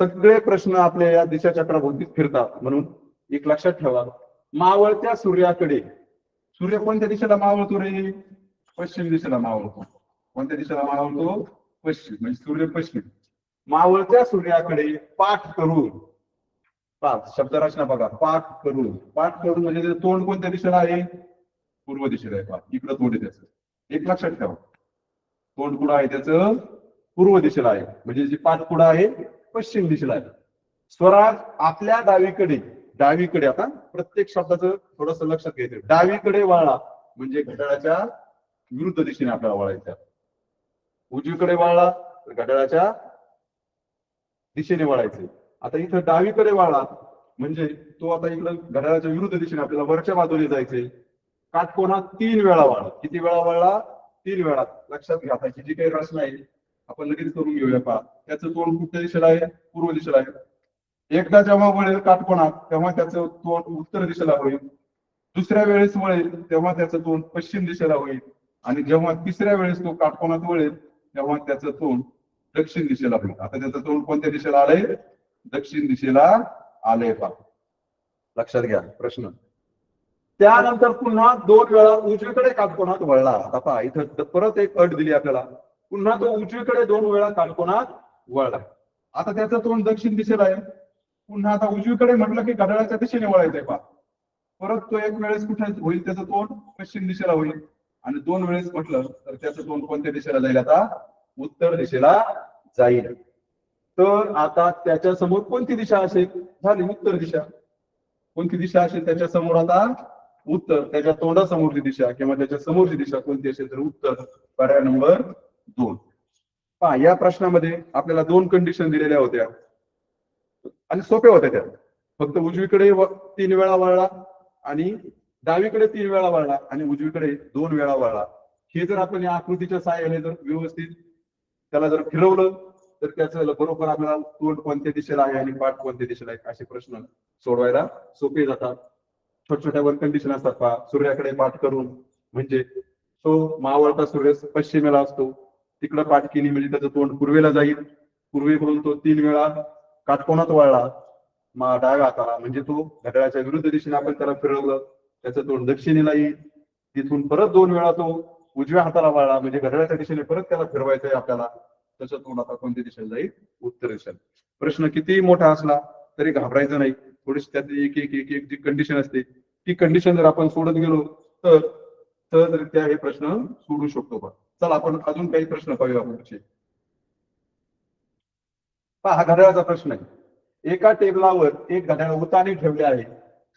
सगळे प्रश्न आपल्या या दिशाचक्राभोवतीच फिरतात. म्हणून एक लक्षात ठेवा मावळत्या सूर्याकडे. सूर्य कोणत्या दिशेला मावळतो रे? पश्चिम दिशेला मावळतो. कोणत्या दिशेला मावळतो? पश्चिम, म्हणजे सूर्य पश्चिम. मावळत्या सूर्याकडे पाठ करून, शब्दरचना बघा, पाठ करून. पाठ करून म्हणजे त्याचं तोंड कोणत्या दिशेला आहे? पूर्व दिशेला आहे. इकडं तोंड आहे त्याचं. एक लक्षात ठेवा, तोंड कुठं आहे त्याचं? पूर्व दिशेला आहे. म्हणजे जी पाठ कुठं आहे? पश्चिम दिशेला आहे. स्वराज आपल्या डावीकडे, डावीकडे, आता प्रत्येक शब्दाचं थोडस लक्षात घ्यायचं. डावीकडे वळला म्हणजे घड्याळाच्या विरुद्ध दिशेने आपल्याला वळायचं. उजवीकडे वळला तर घड्याळाच्या दिशेने वळायचे. आता इथं डावीकडे वळला म्हणजे तो आता इकडं घड्याळाच्या विरुद्ध दिशेने आपल्याला वरच्या बाजूने जायचंय. काटकोनात 3 वेळा वळला. किती वेळा वळला? 3 वेळा. लक्षात घ्या, आता जी काही रचना आहे आपण लगेच करून घेऊया. पहा, त्याचं तोंड कुठल्या दिशेला आहे? पूर्व दिशेला आहे. एकदा जेव्हा वळेल काटकोनात तेव्हा त्याचं तोंड उत्तर दिशेला होईल. दुसऱ्या वेळेस वळेल तेव्हा त्याचं तोंड पश्चिम दिशेला होईल. आणि जेव्हा तिसऱ्या वेळेस तो काटकोनात वळेल तेव्हा त्याचं तोंड दक्षिण दिशेला होईल. आता त्याचं तोंड कोणत्या दिशेला आलंय? दक्षिण दिशेला आलंय. पहा, लक्षात घ्या प्रश्न. त्यानंतर पुन्हा 2 वेळा उजवीकडे काटकोनात वळला. आता पहा, इथं परत एक अट दिली आपल्याला. पुन्हा तो उजवीकडे 2 वेळा काटकोनात वळला. आता त्याचं तोंड दक्षिण दिशेला आहे. पुन्हा आता उजवीकडे म्हटलं की घड्याळाच्या दिशेने वळायचंय. पहा, परत तो एक वेळेस कुठे होईल? त्याचं तोंड पश्चिम दिशेला होईल. आणि 2 वेळेस म्हटलं तर त्याचं तोंड कोणत्या दिशेला जाईल? आता उत्तर दिशेला जाईल. तर आता त्याच्या समोर कोणती दिशा असेल? झाली उत्तर दिशा. कोणती दिशा असेल त्याच्या समोर? आता उत्तर. त्याच्या तोंडासमोरची दिशा किंवा त्याच्या समोरची दिशा कोणती असेल तर उत्तर. पर्याय नंबर 2. पहा, या प्रश्नामध्ये आपल्याला 2 कंडिशन दिलेल्या होत्या आणि सोप्या होत्या त्या. फक्त उजवीकडे 3 वेळा वळला आणि डावीकडे 3 वेळा वळला आणि उजवीकडे 2 वेळा वळला. हे जर आपण या आकृतीच्या सहाय्याने जर व्यवस्थित त्याला जर फिरवलं तर त्याचं बरोबर आपल्याला तोंड कोणत्या दिशेला आहे आणि पाठ कोणत्या दिशेला आहे असे प्रश्न सोडवायला सोपे जातात. छोट्या छोट्या वर कंडिशन असतात. पहा, सूर्याकडे पाठ करून म्हणजे तो मावळता सूर्य पश्चिमेला असतो. तिकडं पाठ केली म्हणजे त्याचं तोंड पूर्वेला जाईल. पूर्वेकडून तो 3 वेळा काटकोनात वळला डाव्या हाताला म्हणजे तो घड्याळाच्या विरुद्ध दिशेने आपण त्याला फिरवलं, त्याचं तोंड दक्षिणेला येईल. तिथून परत 2 वेळा तो उजव्या हाताला वळला म्हणजे घड्याळाच्या दिशेने परत त्याला फिरवायचंय आपल्याला. त्याचं तोंड आता कोणत्या दिशेला जाईल? उत्तर दिशेला. प्रश्न किती मोठा असला तरी घाबरायचं नाही. थोडीशी त्यातली एक एक एक एक जी कंडिशन असते ती कंडिशन जर आपण सोडत गेलो तर सहजरित्या हे प्रश्न सोडू शकतो. पण चला आपण अजून काही प्रश्न पाहूया पुढचे. हा घड्याळाचा प्रश्न आहे. एका टेबलावर एक घड्याळ उताने ठेवले आहे.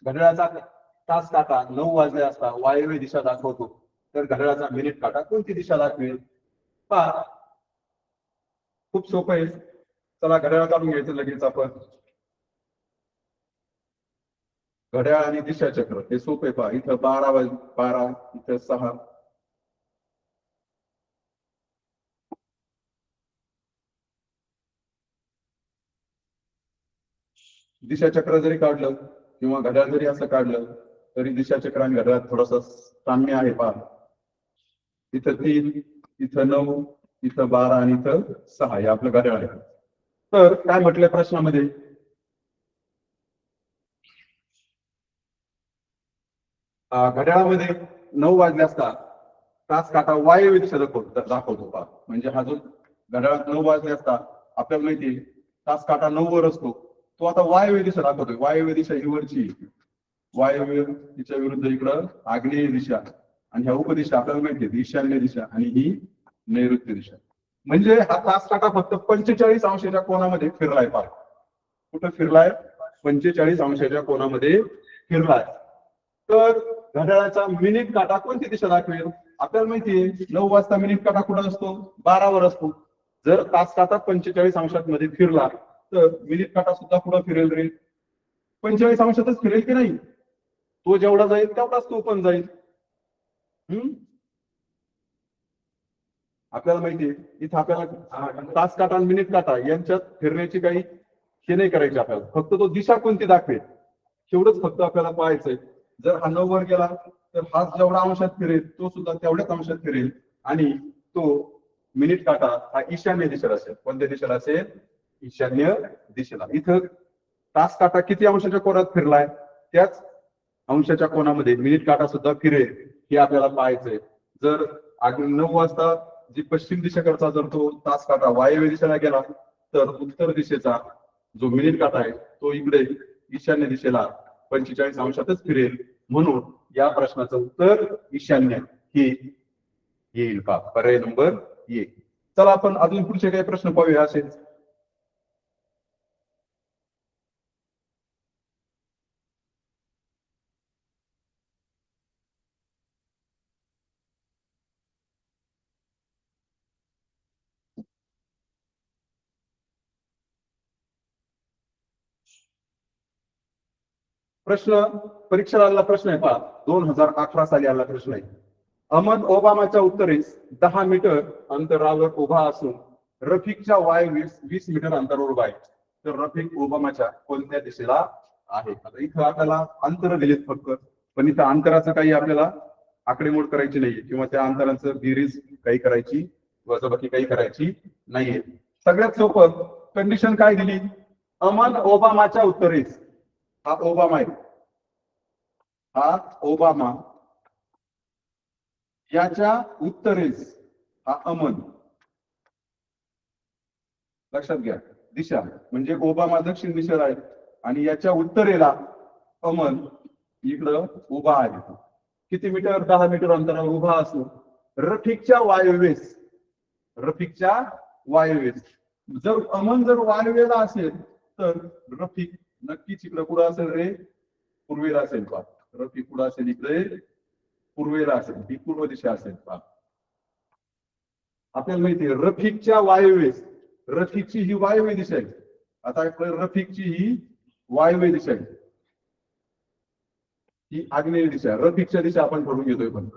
घड्याळाचा तास काटा 9 वाजले असता वायव्य दिशा दाखवतो. तर घड्याळाचा मिनिट काटा कोणती दिशा दाखवेल? पहा, खूप सोपं आहे. चला घड्याळ काढून घ्यायचं लगेच आपण. घड्याळ आणि दिशा चक्र हे सोपे. पहा, इथं 12, इथं 6. दिशा चक्र जरी काढलं किंवा घड्याळ जरी असं काढलं तरी दिशा चक्र आणि घड्याळात थोडासा साम्य आहे. पहा, इथं 3, इथं 9, इथं 12 आणि इथं 6 हे आपलं घड्याळ आहे. तर काय म्हटलंय प्रश्नामध्ये? घड्याळामध्ये 9 वाजले असता तास काटा वायव्य दिशा दाखवतो. पहा, म्हणजे हा जो घड्याळात 9 वाजले असता आपल्याला माहिती तास काटा 9 वर असतो. तो आता वायव्य दिशा दाखवतोय. वायव्य दिशा ही वरची, वायव्य तिच्या विरुद्ध इकडं आग्नेय दिशा आणि ह्या उपदिशा आपल्याला माहिती आहे ईशान्य दिशा आणि ही नैऋत्य दिशा. म्हणजे हा तास काटा फक्त 45 अंशाच्या कोनामध्ये फिरलाय. पहा, कुठं फिरलाय? 45 अंशाच्या कोनामध्ये फिरलाय. तर घड्याळाचा मिनिट काटा कोणती दिशा दाखवेल? आपल्याला माहितीये 9 वाजता मिनिट काटा कुठं असतो? 12 वर असतो. जर तास काटा 45 अंशांमध्ये फिरला तर मिनिट काटा सुद्धा पुढे फिरेल रे. 45 अंशातच फिरेल की नाही? तो जेवढा जाईल तेवढाच तो पण जाईल. आपल्याला माहितीये इथं आपल्याला तास काटा आणि मिनिट काटा यांच्यात फिरण्याची काही हे नाही करायची आपल्याला. फक्त तो दिशा कोणती दाखवेल एवढंच फक्त आपल्याला पाहायचंय. जर हा 9 वर गेला तर हा जेवढा अंशात फिरेल तो सुद्धा तेवढ्याच अंशात फिरेल आणि तो मिनिट काटा हा ईशान्य दिशेला असेल. कोणत्या दिशेला असेल? ईशान्य दिशेला. इथं तास काटा किती अंशाच्या कोनात फिरलाय त्याच अंशाच्या कोनामध्ये मिनिट काटा सुद्धा फिरेल हे आपल्याला पाहायचंय. जर 9 वाजता जी पश्चिम दिशेकडचा जर तो तास काटा वायव्य दिशेला गेला तर उत्तर दिशेचा जो मिनिट काटा आहे तो इकडे ईशान्य दिशेला 45 अंशातच फिरेल. म्हणून या प्रश्नाचं उत्तर ईशान्य हे येईल का? पर्याय नंबर ए. चला आपण अजून पुढचे काही प्रश्न पाहूया. असेच प्रश्न परीक्षेला आलेला प्रश्न आहे पहा. 2018 साली आलेला प्रश्न आहे. अहमद ओबामाच्या उत्तरेस 10 मीटर अंतरावर उभा असून रफिकच्या वायव्येस 20 मीटर अंतरावर उभा आहे. तर रफिक ओबामाच्या कोणत्या दिशेला आहे? आता इथं आपल्याला अंतर दिलेत फक्त, पण इथं अंतराचं काही आपल्याला आकडेमोड करायची नाहीये किंवा त्या अंतराचं बेरीज काही करायची वजाबाकी काही करायची नाहीये. सगळ्यात सोपं कंडिशन काय दिली? अहमद ओबामाच्या उत्तरेस, हा ओबामा आहे, हा ओबामा, याच्या उत्तरेस हा अमन. लक्षात घ्या, दिशा म्हणजे ओबामा दक्षिण दिशेला आहे आणि याच्या उत्तरेला अमन इकडं उभा आहे. किती मीटर? 10 मीटर अंतरावर उभा असून रफिकच्या वायव्येस, रफिकच्या वायव्येस, जर अमन जर वायव्येला असेल तर रफिक नक्कीच इकडे कुठं असेल रे? पूर्वेला असेल पा. रफिक कुठं असेल? इकडे पूर्वेला असेल, ही पूर्व दिशा असेल पा. आपल्याला माहिती आहे रफिकच्या वायव्येस, रफिकची ही वायव्य दिशा आहे. आता रफिकची ही वायव्य दिशा आहे, ही आग्नेय दिशा. रफिकच्या दिशा आपण पडून घेतोय, पण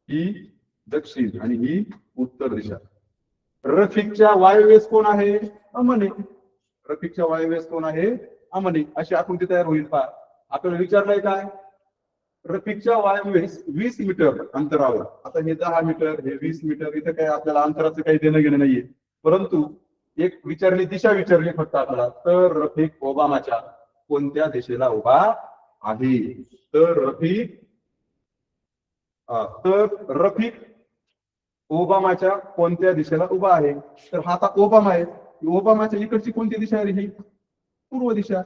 ही दक्षिण आणि ही उत्तर दिशा. रफिकच्या वायव्येस कोण आहे? अमन आहे. रफिकच्या वायव्येस कोण आहे? अमन आहे. अशी आकृती तयार होईल पहा. आपल्याला विचारलंय काय? रफिकच्या वायव्येस 20 मीटर अंतरावर. आता हे 10 मीटर, हे 20 मीटर, इथं काय आपल्याला अंतराचं काही देणं घेणं नाहीये, परंतु एक विचारली दिशा विचारली फक्त आपल्याला. तर रफिक ओबामाच्या कोणत्या दिशेला उभा आहे? तर रफिक ओबामाच्या कोणत्या दिशेला उभा आहे? तर हा आता ओबामा आहे. ओबामाच्या इकडची कोणती दिशा आहे? ही पूर्व दिशा.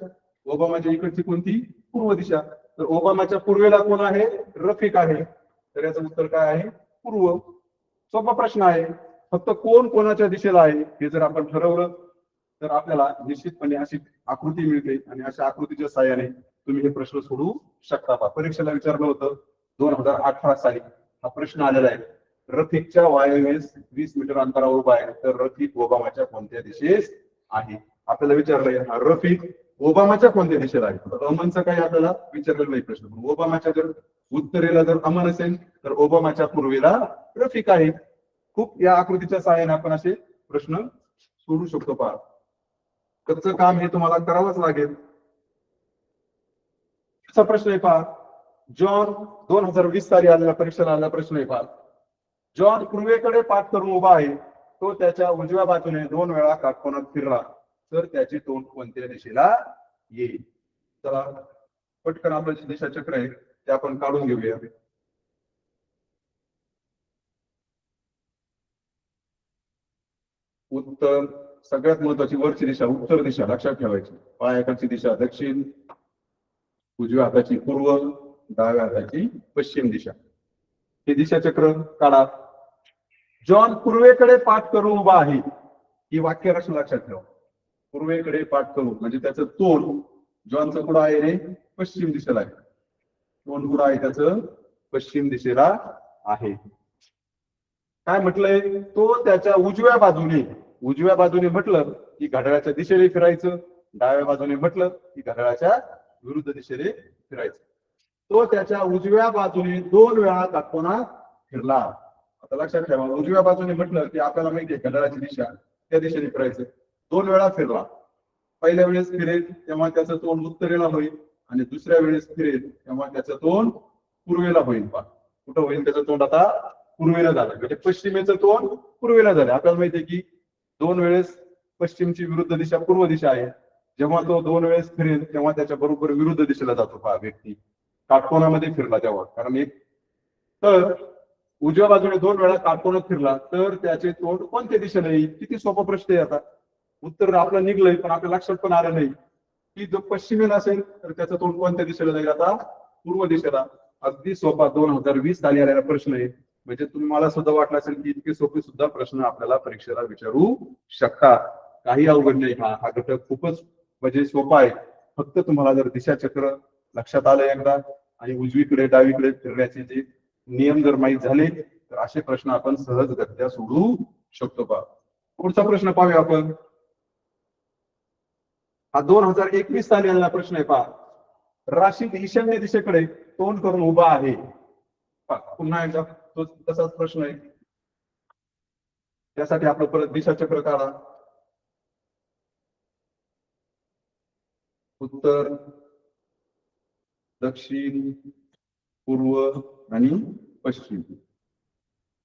ओबामाच्या इकडची कोणती? पूर्व दिशा. तर ओबामाच्या पूर्वेला कोण आहे? रफिक आहे. तर याचं उत्तर काय आहे? पूर्व. सोपा प्रश्न आहे. फक्त कोण कोणाच्या दिशेला आहे हे जर आपण ठरवलं तर आपल्याला निश्चितपणे अशी आकृती मिळते आणि अशा आकृतीच्या साहाय्याने तुम्ही हे प्रश्न सोडवू शकता. परीक्षेला विचारलं होतं 2018 साली हा प्रश्न आलेला आहे. रफिकच्या वायव्येस 20 मीटर अंतरावर उभा आहे, तर रफिक ओबामाच्या कोणत्या दिशेस आहे? आपल्याला विचारलंय हा रफिक ओबामाच्या कोणत्या दिशेला आहे. तर अमनचं काही आपल्याला विचारलेलं नाही प्रश्न. ओबामाच्या जर उत्तरेला जर अमन असेल तर ओबामाच्या पूर्वेला रफिक आहे. खूप या आकृतीच्या सहाय्याने आपण असे प्रश्न सोडू शकतो. पहा, कच्चं काम हे तुम्हाला करावंच लागेल. असा प्रश्न आहे पहा. जॉन 2020 साली आलेला परीक्षेला आलेला प्रश्न आहे पहा. जॉन पूर्वेकडे पाठ करून उभा आहे. तो त्याच्या उजव्या बाजूने 2 वेळा काटकोनात फिरला तर त्याचे तोंड कोणत्या दिशेला येईल? चला पटकन आपलं जे दिशा चक्र आहे ते आपण काढून घेऊया. उत्तर, सगळ्यात महत्वाची वरची दिशा उत्तर दिशा लक्षात ठेवायची. पायाखालची दिशा दक्षिण, उजव्या हाताची पूर्व, डाव्या हाताची पश्चिम दिशा. हे दिशा चक्र काढा. जॉन पूर्वेकडे पाठ करून उभा आहे, ही वाक्य रचना लक्षात ठेवा. पूर्वेकडे पाठ करून म्हणजे त्याचं तोंड जॉनचं कुठं आहे रे? पश्चिम दिशेला आहे. तोंड कुठं आहे त्याचं? पश्चिम दिशेला आहे. काय म्हटलंय? तो त्याच्या उजव्या बाजूने, उजव्या बाजूने म्हटलं की घड्याळाच्या दिशेने फिरायचं, डाव्या बाजूने म्हटलं की घड्याळाच्या विरुद्ध दिशेने फिरायचं. तो त्याच्या उजव्या बाजूने 2 वेळा काटकोनात फिरला. आता लक्षात ठेवा, उजव्या बाजूने म्हटलं की आपल्याला माहिती आहे घड्याळाची दिशा, त्या दिशेने फिरायचं. 2 वेळा फिरला. पहिल्या वेळेस फिरेल तेव्हा त्याचं तोंड उत्तरेला होईल आणि दुसऱ्या वेळेस फिरेल तेव्हा त्याचं तोंड पूर्वेला होईल. पहा कुठं होईल त्याचं तोंड? आता पूर्वेला झालं, म्हणजे पश्चिमेचं तोंड पूर्वेला झालं. आपल्याला माहितीये की 2 वेळेस पश्चिमची विरुद्ध दिशा पूर्व दिशा आहे. जेव्हा तो 2 वेळेस फिरेल तेव्हा त्याच्या बरोबर विरुद्ध दिशेला जातो पहा व्यक्ती, काटकोनामध्ये फिरला तेव्हा. कारण एक तर उजव्या बाजूने 2 वेळा काटकोनात फिरला तर त्याचे तोंड कोणत्या दिशेला येईल? किती सोपा प्रश्न आहे आता. उत्तर आपलं निघलंय पण आपल्या लक्षात पण आलं नाही की जो पश्चिमेला असेल तर त्याचं तोंड कोणत्या दिशेला जाईल? आता पूर्व दिशेला. अगदी सोपा 2020 साली आलेला प्रश्न आहे. म्हणजे तुम्हाला सुद्धा वाटलं असेल की इतके सोपे सुद्धा प्रश्न आपल्याला परीक्षेला विचारू शकतात. काही अवघड नाही. हा घटक खूपच म्हणजे सोपा आहे. फक्त तुम्हाला जर दिशाचक्र लक्षात आलं एकदा आणि उजवीकडे डावीकडे फिरण्याचे जे नियम जर माहीत झाले तर असे प्रश्न आपण सहजगत्या सोडवू शकतो. पहा पुढचा प्रश्न पाहूया आपण. हा 2021 साली आलेला प्रश्न आहे. पहा राशीद ईशान्य दिशेकडे तोंड करून उभा आहे. पुन्हा एकदा तो तसाच प्रश्न आहे. त्यासाठी आपलं परत दिशाचक्र काढा. उत्तर, दक्षिण, पूर्व आणि पश्चिम.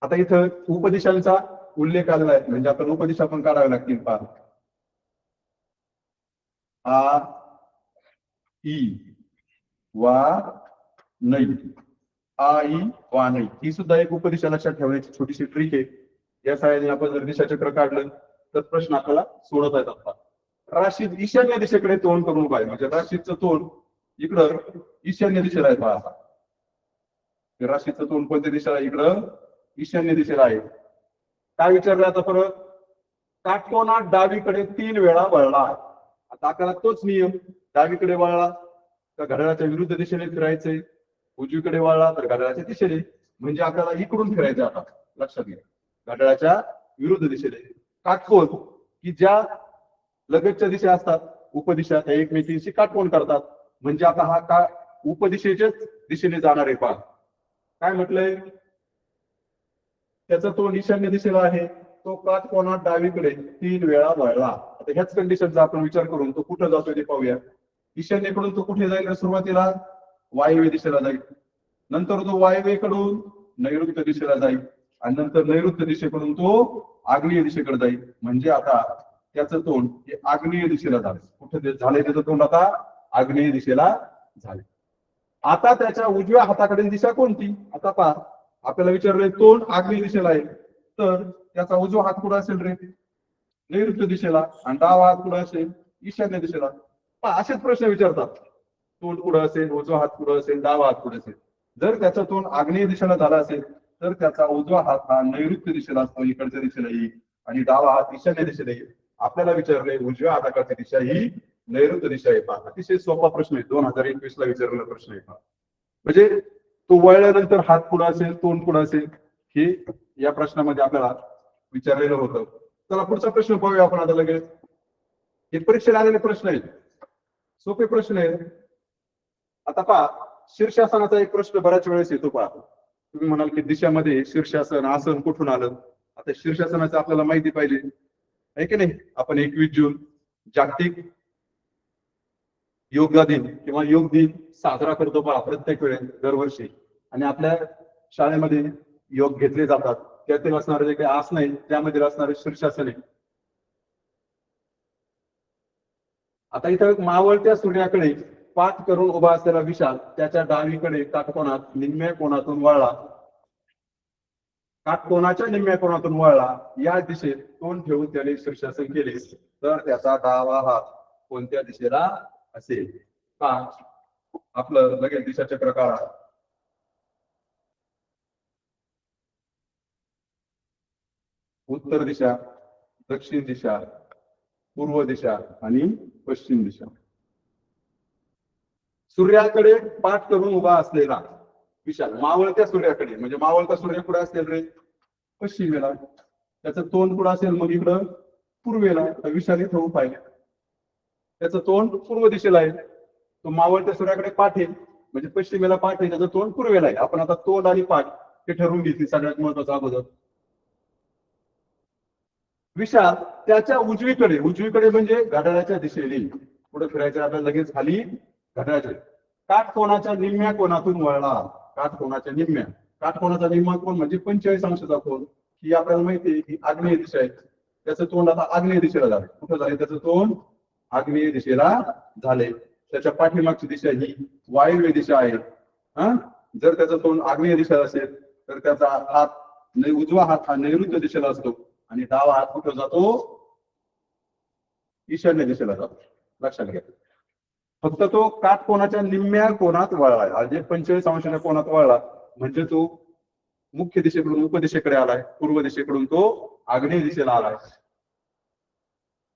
आता इथं उपदिशांचा उल्लेख आलेला आहे म्हणजे आपण उपदिशा पण काढाव्या लागतील. पहा आ ई वा नाही. आ ई वा नाही ही सुद्धा एक उपदिशा लक्षात ठेवण्याची छोटीशी ट्रिक आहे. या सहाय्याने आपण जर दिशाचक्र काढलं तर प्रश्न आपल्याला सोडवता येतात. राशीद ईशान्य दिशेकडे तोंड करून उभा आहे म्हणजे राशीदचं तोंड इकडं ईशान्य दिशेला आहे. पहा राशीचं तोंड कोणत्या दिशेला? इकडं ईशान्य दिशेला आहे. काय विचारलं आता परत? काटकोनात डावीकडे 3 वेळा वळला. आता आपल्याला तोच नियम, डावीकडे वळला तर घड्याळाच्या विरुद्ध दिशेने फिरायचंय, उजवीकडे वळला तर घड्याळाच्या दिशेने. म्हणजे आपल्याला इकडून फिरायचं. आता लक्षात घ्या, घड्याळाच्या विरुद्ध दिशेने. काटकोन की ज्या लगतच्या दिशा असतात उपदिशा त्या एकमेकींशी काटकोन करतात. म्हणजे आता हा का उपदिशेच्याच दिशेने जाणार आहे. पहा काय म्हटलंय? त्याचा तोंड ईशान्य दिशेला आहे. तो काटकोनात डावीकडे 3 वेळा वळला. आता ह्याच कंडिशनचा आपण विचार करून तो कुठं जातोय ते पाहूया. ईशान्येकडून तो कुठे जाईल? सुरुवातीला वायव्य दिशेला जाईल. नंतर तो वायव्येकडून नैऋत्य दिशेला जाईल आणि नंतर नैऋत्य दिशेकडून तो आग्नेय दिशेकडे जाईल. म्हणजे आता त्याचं तोंड हे आग्नेय दिशेला झालं. कुठे झालंय त्याचं तोंड? आता आग्नेय दिशेला झाले. आता त्याच्या उजव्या हाताकडील दिशा कोणती? आता पहा आपल्याला विचारलंय तोंड आग्नेय दिशेला आहे तर त्याचा उजवा हात कुठं असेल रे? नैऋत्य दिशेला. आणि डावा हात कुठं असेल? ईशान्य दिशेला. असेच प्रश्न विचारतात. तोंड कुठं असेल, उजवा हात कुठं असेल, डावा हात कुठं असेल. जर त्याचा तोंड आग्नेय दिशेला झाला असेल तर त्याचा उजवा हात हा नैऋत्य दिशेला असतो, इकडच्या दिशेला येईल, आणि डावा हात ईशान्य दिशेला येईल. आपल्याला विचारले उजव्या हाताकडची दिशा ही नैऋत्य दिशा आहे. पहा अतिशय सोपा प्रश्न आहे. 2021 ला विचारलेला प्रश्न आहे. म्हणजे तो वळल्यानंतर हात पुढे असेल, तोंड पुढे असेल, हे या प्रश्नामध्ये आपल्याला विचारलेलं होतं. चला पुढचा प्रश्न पाहूया आपण आता लगेच. हे परीक्षेला आलेले प्रश्न आहेत, सोपे प्रश्न आहेत. आता पहा शीर्षासनाचा एक प्रश्न बऱ्याच वेळेस येतो. पहा तुम्ही म्हणाल की दिशामध्ये शीर्षासन आसन कुठून आलं? आता शीर्षासनाचं आपल्याला माहिती पाहिजे आहे की नाही. आपण 21 जून जागतिक योग दिन किंवा योग दिन साजरा करतो पहा प्रत्येक वेळेस दरवर्षी. आणि आपल्या शाळेमध्ये योग घेतले जातात. त्यातील असणारे जे काही आसन आहे त्यामध्ये असणारे शीर्षासन आहे. आता इथं मावळत्या सूर्याकडे पाठ करून उभा असलेला विशाल त्याच्या डावीकडे काटकोनात निम्म्या कोणातून वळला. काटकोनाच्या निम्म्या कोणातून वळला या दिशेत तोंड ठेवून त्याने शीर्षासन केले तर त्याचा डावा हात कोणत्या दिशेला असेल? पहा आपलं लगेच दिशाचक्र काढा. उत्तर दिशा, दक्षिण दिशा, पूर्व दिशा आणि पश्चिम दिशा. सूर्याकडे पाठ करून उभा असलेला विशाल मावळत्या सूर्याकडे, म्हणजे मावळता सूर्य कुठे असेल रे? पश्चिमेला. त्याचं तोंड कुठं असेल? मग इकडं पूर्वेला. विशाल इथं उभा आहे, त्याचं तोंड पूर्व दिशेला आहे. तो मावळत्या सूर्याकडे पाठ आहे म्हणजे पश्चिमेला पाठ आहे, त्याचं तोंड पूर्वेला आहे. आपण आता तोंड आणि पाठ हे ठरवून घेतली सगळ्यात महत्वाचं अगोदर. विशाल त्याच्या उजवीकडे, उजवीकडे म्हणजे घड्याळाच्या दिशेने पुढे फिरायचं आपल्याला. लगेच खाली घड्याळाच्या काटकोनाच्या निम्म्या कोणातून वळला. काटकोनाच्या निम्म्या, काटकोनाचा निम्मा कोण म्हणजे 45 अंशाचा कोन. ही आपल्याला माहिती आहे की आग्नेय दिशा आहे. त्याचं तोंड आता आग्नेय दिशेला झाले. कुठं झाले त्याचं तोंड? आग्नेय दिशेला झाले. त्याच्या पाठीमागची दिशा ही वायव्य दिशा आहे. जर त्याचं तोंड आग्नेय दिशा असेल तर त्याचा हात उजवा हात हा नैऋत्य दिशेला असतो आणि डावा हात कुठं जातो? ईशान्य दिशेला जातो. लक्षात घ्या. फक्त तो काटकोनाच्या निम्म्या कोणात वळलाय. म्हणजे 45 अंशाच्या कोणात वळला म्हणजे तो मुख्य दिशेकडून उपदिशेकडे आलाय, पूर्व दिशेकडून तो आग्नेय दिशेला आलाय.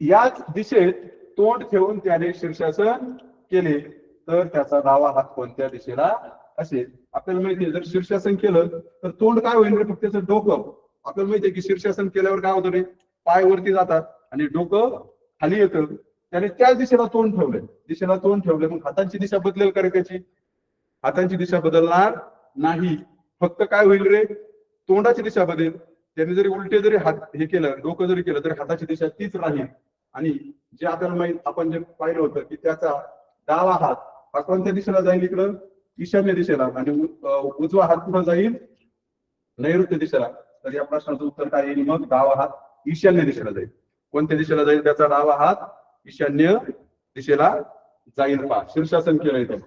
याच दिशेत तोंड ठेवून त्याने शीर्षासन केले तर त्याचा डावा हात कोणत्या दिशेला असेल? आपल्याला माहितीये जर शीर्षासन केलं तर तोंड काय होईल रे? फक्त त्याचं डोकं. आपल्याला माहितीये की शीर्षासन केल्यावर काय होतं रे? पाय वरती जातात आणि डोकं खाली येतं. त्याने त्याच दिशेला तोंड ठेवलंय. मग हातांची दिशा बदलेल का रे त्याची? हातांची दिशा बदलणार नाही. फक्त काय होईल रे? तोंडाची दिशा बदलेल. त्याने जरी उलटे जरी हात हे केलं, डोकं जरी केलं तरी हाताची दिशा तीच राहील. आणि जे आपल्याला माहित आपण जे पाहिलं होतं की त्याचा डावा हात हा कोणत्या दिशेला जाईल? इकडं ईशान्य दिशेला. आणि उजवा हात कुठं जाईल? नैऋत्य दिशेला. तर या प्रश्नाचं उत्तर काय येईल मग? डावा हात ईशान्य दिशेला जाईल. कोणत्या दिशेला जाईल? त्याचा डावा हात ईशान्य दिशेला जाईल. पहा, शीर्षासन केलंय तर.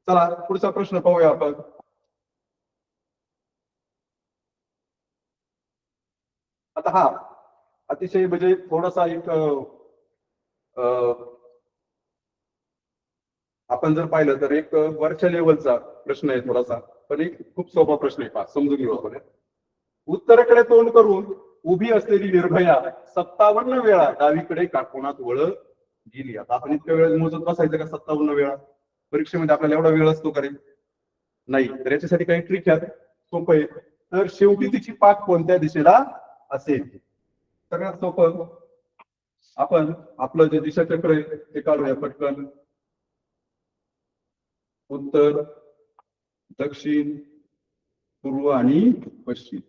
चला पुढचा प्रश्न पाहूया आपण. आता हा अतिशय म्हणजे थोडासा एक आपण जर पाहिलं तर एक वरच्या लेवलचा प्रश्न आहे थोडासा, पण एक खूप सोपा प्रश्न आहे. पहा, समजून घेऊ आपण. उत्तरेकडे तोंड करून उभी असलेली निर्भया 57 वेळा डावीकडे काटकोनात वळत गेली. आता आपण इतक्या वेळ मोजत बसायचं का 57 वेळा? परीक्षेमध्ये आपल्याला एवढा वेळ असतो का रे? नाही. तर याच्यासाठी काही ट्रिक आहे, सोपं आहे. तर शेवटी तिची पाठ कोणत्या दिशेला असेल? सगळ्यात सोपं, आपण आपलं जे दिशाचक्र आहे ते काढूया पटकन. उत्तर, दक्षिण, पूर्व आणि पश्चिम.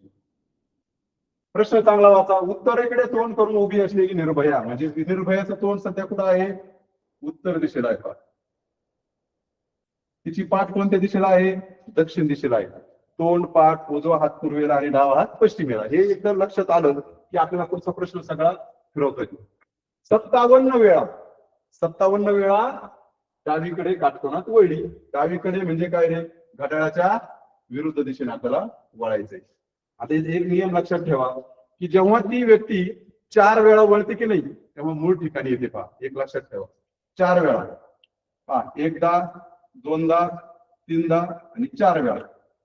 प्रश्न चांगला वाचा. उत्तरेकडे तोंड करून उभी असलेली निर्भया, म्हणजे निर्भयाचं तोंड सध्या कुठं आहे? उत्तर दिशेला आहे. तिची पाठ कोणत्या दिशेला आहे? दक्षिण दिशेला आहे. तोंड, पाठ, उजवा हात पूर्वेला आणि डावा हात पश्चिमेला. हे एकदम लक्षात आलं की आपल्याला पुढचा प्रश्न सगळा फिरवतोय. 57 वेळा डावीकडे काटकोनात वळली. डावीकडे म्हणजे काय रे? घड्याळाच्या विरुद्ध दिशेने आपल्याला वळायचंय. आता एक नियम लक्षात ठेवा की जेव्हा ती व्यक्ती 4 वेळा वळते की नाही तेव्हा मूळ ठिकाणी येते. पहा, एक लक्षात ठेवा. 4 वेळा. पहा, एकदा, दोनदा, तीनदा आणि 4 वेळा.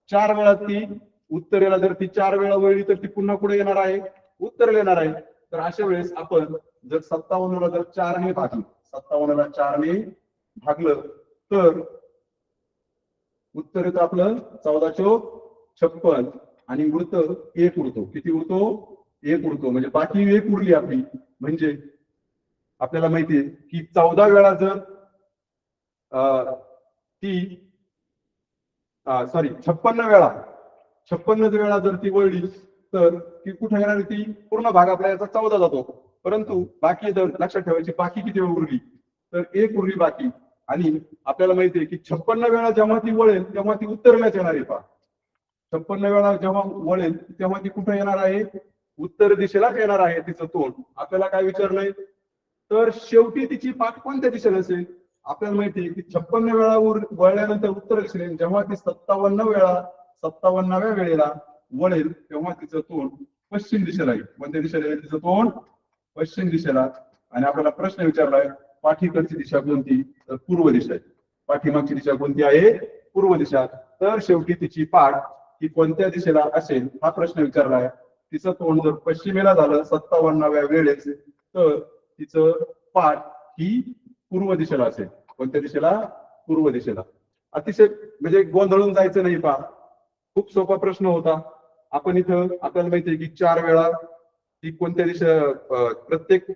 4 वेळा ती उत्तरेला, जर ती 4 वेळा वळली तर ती पुन्हा पुढे येणार आहे? उत्तरेला येणार आहे. तर अशा वेळेस आपण जर 57ला जर 4 ने भागलं, 57ला 4 ने भागलं तर उत्तर येतं आपलं 14×56 आणि उरतं 1 उरतो. किती उरतो? 1 उरतो. म्हणजे बाकी 1 उरली आपली. म्हणजे आपल्याला माहितीये की 14 वेळा जर ती 56 वेळा जर ती वळली तर ती कुठे येणार? ती पूर्ण भाग आपला याचा 14 जातो. परंतु बाकी जर लक्षात ठेवायची, बाकी किती वेळ उरली? तर 1 उरली बाकी. आणि आपल्याला माहितीये की 56 वेळा जेव्हा ती वळेल तेव्हा ती उत्तरेलाच येणार आहे. पहा, 56 वेळा जेव्हा वळेल तेव्हा ती कुठे येणार आहे? उत्तर दिशेलाच येणार आहे तिचं तोंड. आपल्याला काय विचारलंय? तर शेवटी तिची पाठ कोणत्या दिशेला असेल? आपल्याला माहितीये की 56 वेळा वळल्यानंतर उत्तर दिशेला, जेव्हा ती 57व्या वेळेला वळेल तेव्हा तिचं तोंड पश्चिम दिशेला येईल. कोणत्या दिशेला येईल तिचं तोंड? पश्चिम दिशेला. आणि आपल्याला प्रश्न विचारलाय पाठीकडची दिशा कोणती? तर पूर्व दिशा आहे. पाठीमागची दिशा कोणती आहे? पूर्व दिशा. तर शेवटी तिची पाठ ही कोणत्या दिशेला असेल हा प्रश्न विचारलाय. तिचं तोंड जर पश्चिमेला झालं 57व्या वेळेस तर तिचं पाठ ही पूर्व दिशेला असेल. कोणत्या दिशेला? पूर्व दिशेला. अतिशय म्हणजे गोंधळून जायचं नाही. पहा, खूप सोपा प्रश्न होता. आपण इथं आपल्याला माहितीये की 4 वेळा ती कोणत्या दिशा, प्रत्येक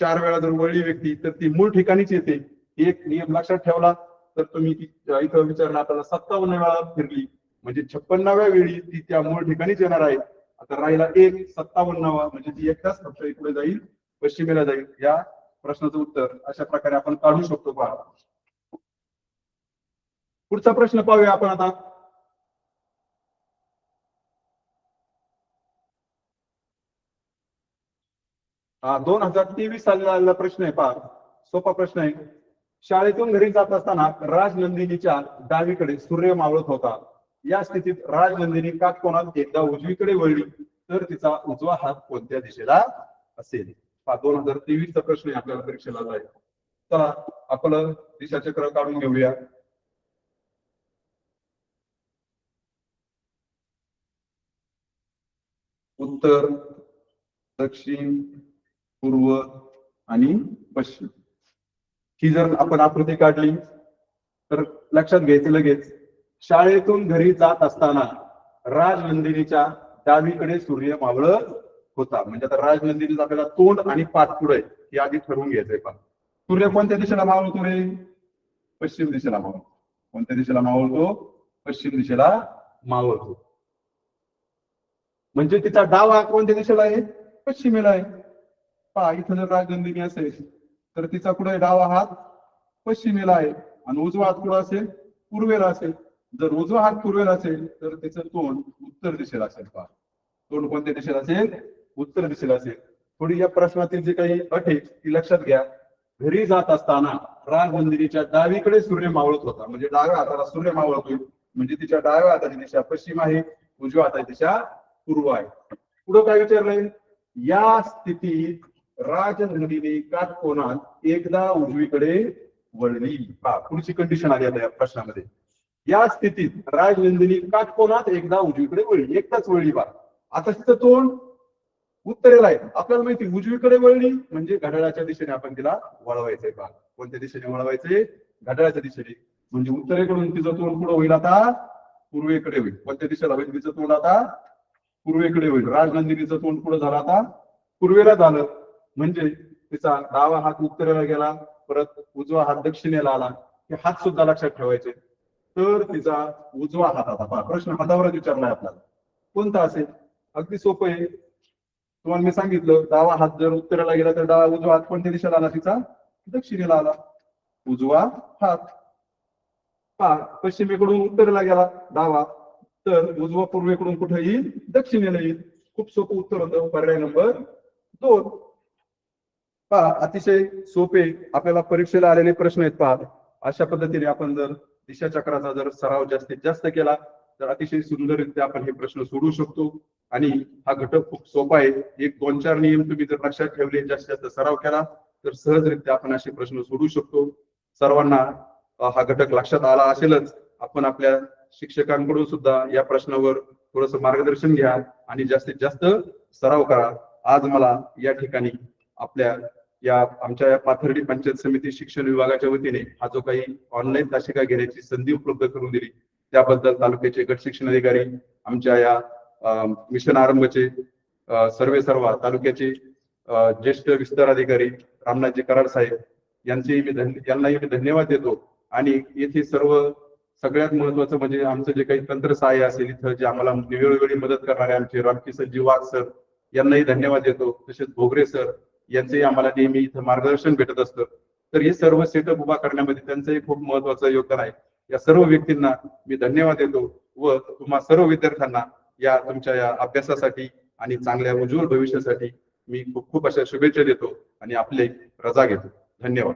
4 वेळा जर वळली व्यक्ती तर ती मूळ ठिकाणीच येते. एक नियम लक्षात ठेवला तर तुम्ही इथं विचारलं आपल्याला 57 वेळा फिरली म्हणजे 56व्या वेळी ती त्या मूळ ठिकाणीच येणार आहे. आता राहिला 57वा म्हणजे ती एकदाच फक्त इकडे जाईल, पश्चिमेला जाईल. या प्रश्नाचं उत्तर अशा प्रकारे आपण काढू शकतो. पहा, पुढचा प्रश्न पाहूया आपण आता. हा 2023 साली आलेला प्रश्न आहे. पहा, सोपा प्रश्न आहे. शाळेतून घरी जात असताना राजनंदिनीच्या डावीकडे सूर्य मावळत होता. या स्थितीत राजनंदिनी काटकोनात एकदा उजवीकडे वळली तर तिचा उजवा हात कोणत्या दिशेला असेल? 2023 चा प्रश्न आपल्याला परीक्षेला जाईल. चला आपलं दिशाचक्र काढून घेऊया. उत्तर, दक्षिण, पूर्व आणि पश्चिम. ही जर आपण आकृती काढली तर लक्षात घ्यायचं लगेच, शाळेतून घरी जात असताना राजनंदिनीच्या डावीकडे सूर्य मावळत होता. म्हणजे आता राजनंदिनीचं आपल्याला तोंड आणि पाठ पुढे हे आधी ठरवून घ्यायचंय. पण सूर्य कोणत्या दिशेला मावळतो रे? पश्चिम दिशेला मावळतो. कोणत्या दिशेला मावळतो? पश्चिम दिशेला मावळतो. म्हणजे तिचा डावा हात कोणत्या दिशेला आहे? पश्चिमेला आहे. पहा इथं जर राजनंदिनी असेल तर तिचा कुठे डावा हात पश्चिमेला आहे आणि उजवा हात कुठं असेल? पूर्वेला असेल. जर उजवा हात पूर्वेला असेल तर तिचं तोंड उत्तर दिशेला असेल. पहा तोंड कोणत्या दिशेला असेल? उत्तर दिशेला असेल. थोडी या प्रश्नातील जे काही अट आहे ती लक्षात घ्या. घरी जात असताना राजनंदिनीच्या डावीकडे सूर्य मावळत होता. म्हणजे डाव्या हाताला सूर्य मावळतोय म्हणजे तिच्या डाव्या हाताची दिशा पश्चिम आहे, उजव्या हाताची दिशा पूर्व आहे. पुढे काय विचारलंय? या स्थितीत राजनंदिनी काटकोनात एकदा उजवीकडे वळली. पहा पुढची कंडिशन आली आता या प्रश्नामध्ये. या स्थितीत राजनंदिनी काटकोनात एकदा उजवीकडे वळली. एकदाच वळली. बा आता तिचं तोंड उत्तरेला आहे. आपल्याला माहिती उजवीकडे वळली म्हणजे घड्याळाच्या दिशेने आपण तिला वळवायचंय. पहा कोणत्या दिशेने वळवायचे? घड्याळाच्या दिशेने. म्हणजे उत्तरेकडून तिचं तोंड पुढे होईल, आता पूर्वेकडे होईल. कोणत्या दिशेला होईल तिचं तोंड? आता पूर्वेकडे होईल. राजनंदिनीचं तोंड पुढे झालं आता पूर्वेला झालं. म्हणजे तिचा डावा हात उत्तरेला गेला, परत उजवा हात दक्षिणेला आला. हे हात सुद्धा लक्षात ठेवायचे. तर तिचा उजवा हात, आता प्रश्न हातावरच विचारलाय आपल्याला, कोणता असेल? अगदी सोपं आहे. तुम्हाला मी सांगितलं डावा हात जर उत्तरेला गेला तर डावा उजवा हात कोणत्या दिशेला आला? तिचा दक्षिणेला आला. उजवा हात. पहा पश्चिमेकडून उत्तरेला गेला डावा तर उजवा पूर्वेकडून कुठे येईल? दक्षिणेला येईल. खूप सोपं उत्तर होतं. पर्याय नंबर 2. पहा अतिशय सोपे आपल्याला परीक्षेला आलेले प्रश्न आहेत. पहा अशा पद्धतीने आपण जर दिशाचक्राचा जर सराव जास्तीत जास्त केला तर अतिशय सुंदररित्या आपण हे प्रश्न सोडवू शकतो. आणि हा घटक खूप सोपा आहे. 1-2-4 नियम तुम्ही जर लक्षात ठेवले, जास्तीत जास्त सराव केला तर सहजरित्या आपण असे प्रश्न सोडवू शकतो. सर्वांना हा घटक लक्षात आला असेलच. आपण आपल्या शिक्षकांकडून सुद्धा या प्रश्नावर थोडस मार्गदर्शन घ्या आणि जास्तीत जास्त सराव करा. आज मला या ठिकाणी आपल्या आमच्या या पाथर्डी पंचायत समिती शिक्षण विभागाच्या वतीने हा जो काही ऑनलाईन तासिका घेण्याची संधी उपलब्ध करून दिली त्याबद्दल तालुक्याचे गट शिक्षण अधिकारी, आमच्या या मिशन आरंभचे सर्व तालुक्याचे ज्येष्ठ विस्तार अधिकारी रामनाथजी कराड साहेब यांनाही मी धन्यवाद देतो. आणि येथे सगळ्यात महत्वाचं म्हणजे आमचं जे काही तंत्र सहाय्य असेल इथं जे आम्हाला वेळोवेळी मदत करणारे आमचे रामकी संजीव वाघ सर यांनाही धन्यवाद देतो. तसेच भोगरे सर यांचेही आम्हाला नेहमी इथं मार्गदर्शन भेटत असतं. तर हे सर्व सेटअप उभा करण्यामध्ये त्यांचंही खूप महत्वाचं योगदान आहे. या सर्व व्यक्तींना मी धन्यवाद देतो व तुम्हा सर्व विद्यार्थ्यांना या तुमच्या या अभ्यासासाठी आणि चांगल्या उज्ज्वल भविष्यासाठी मी खूप खूप अशा शुभेच्छा देतो आणि आपले रजा घेतो. धन्यवाद.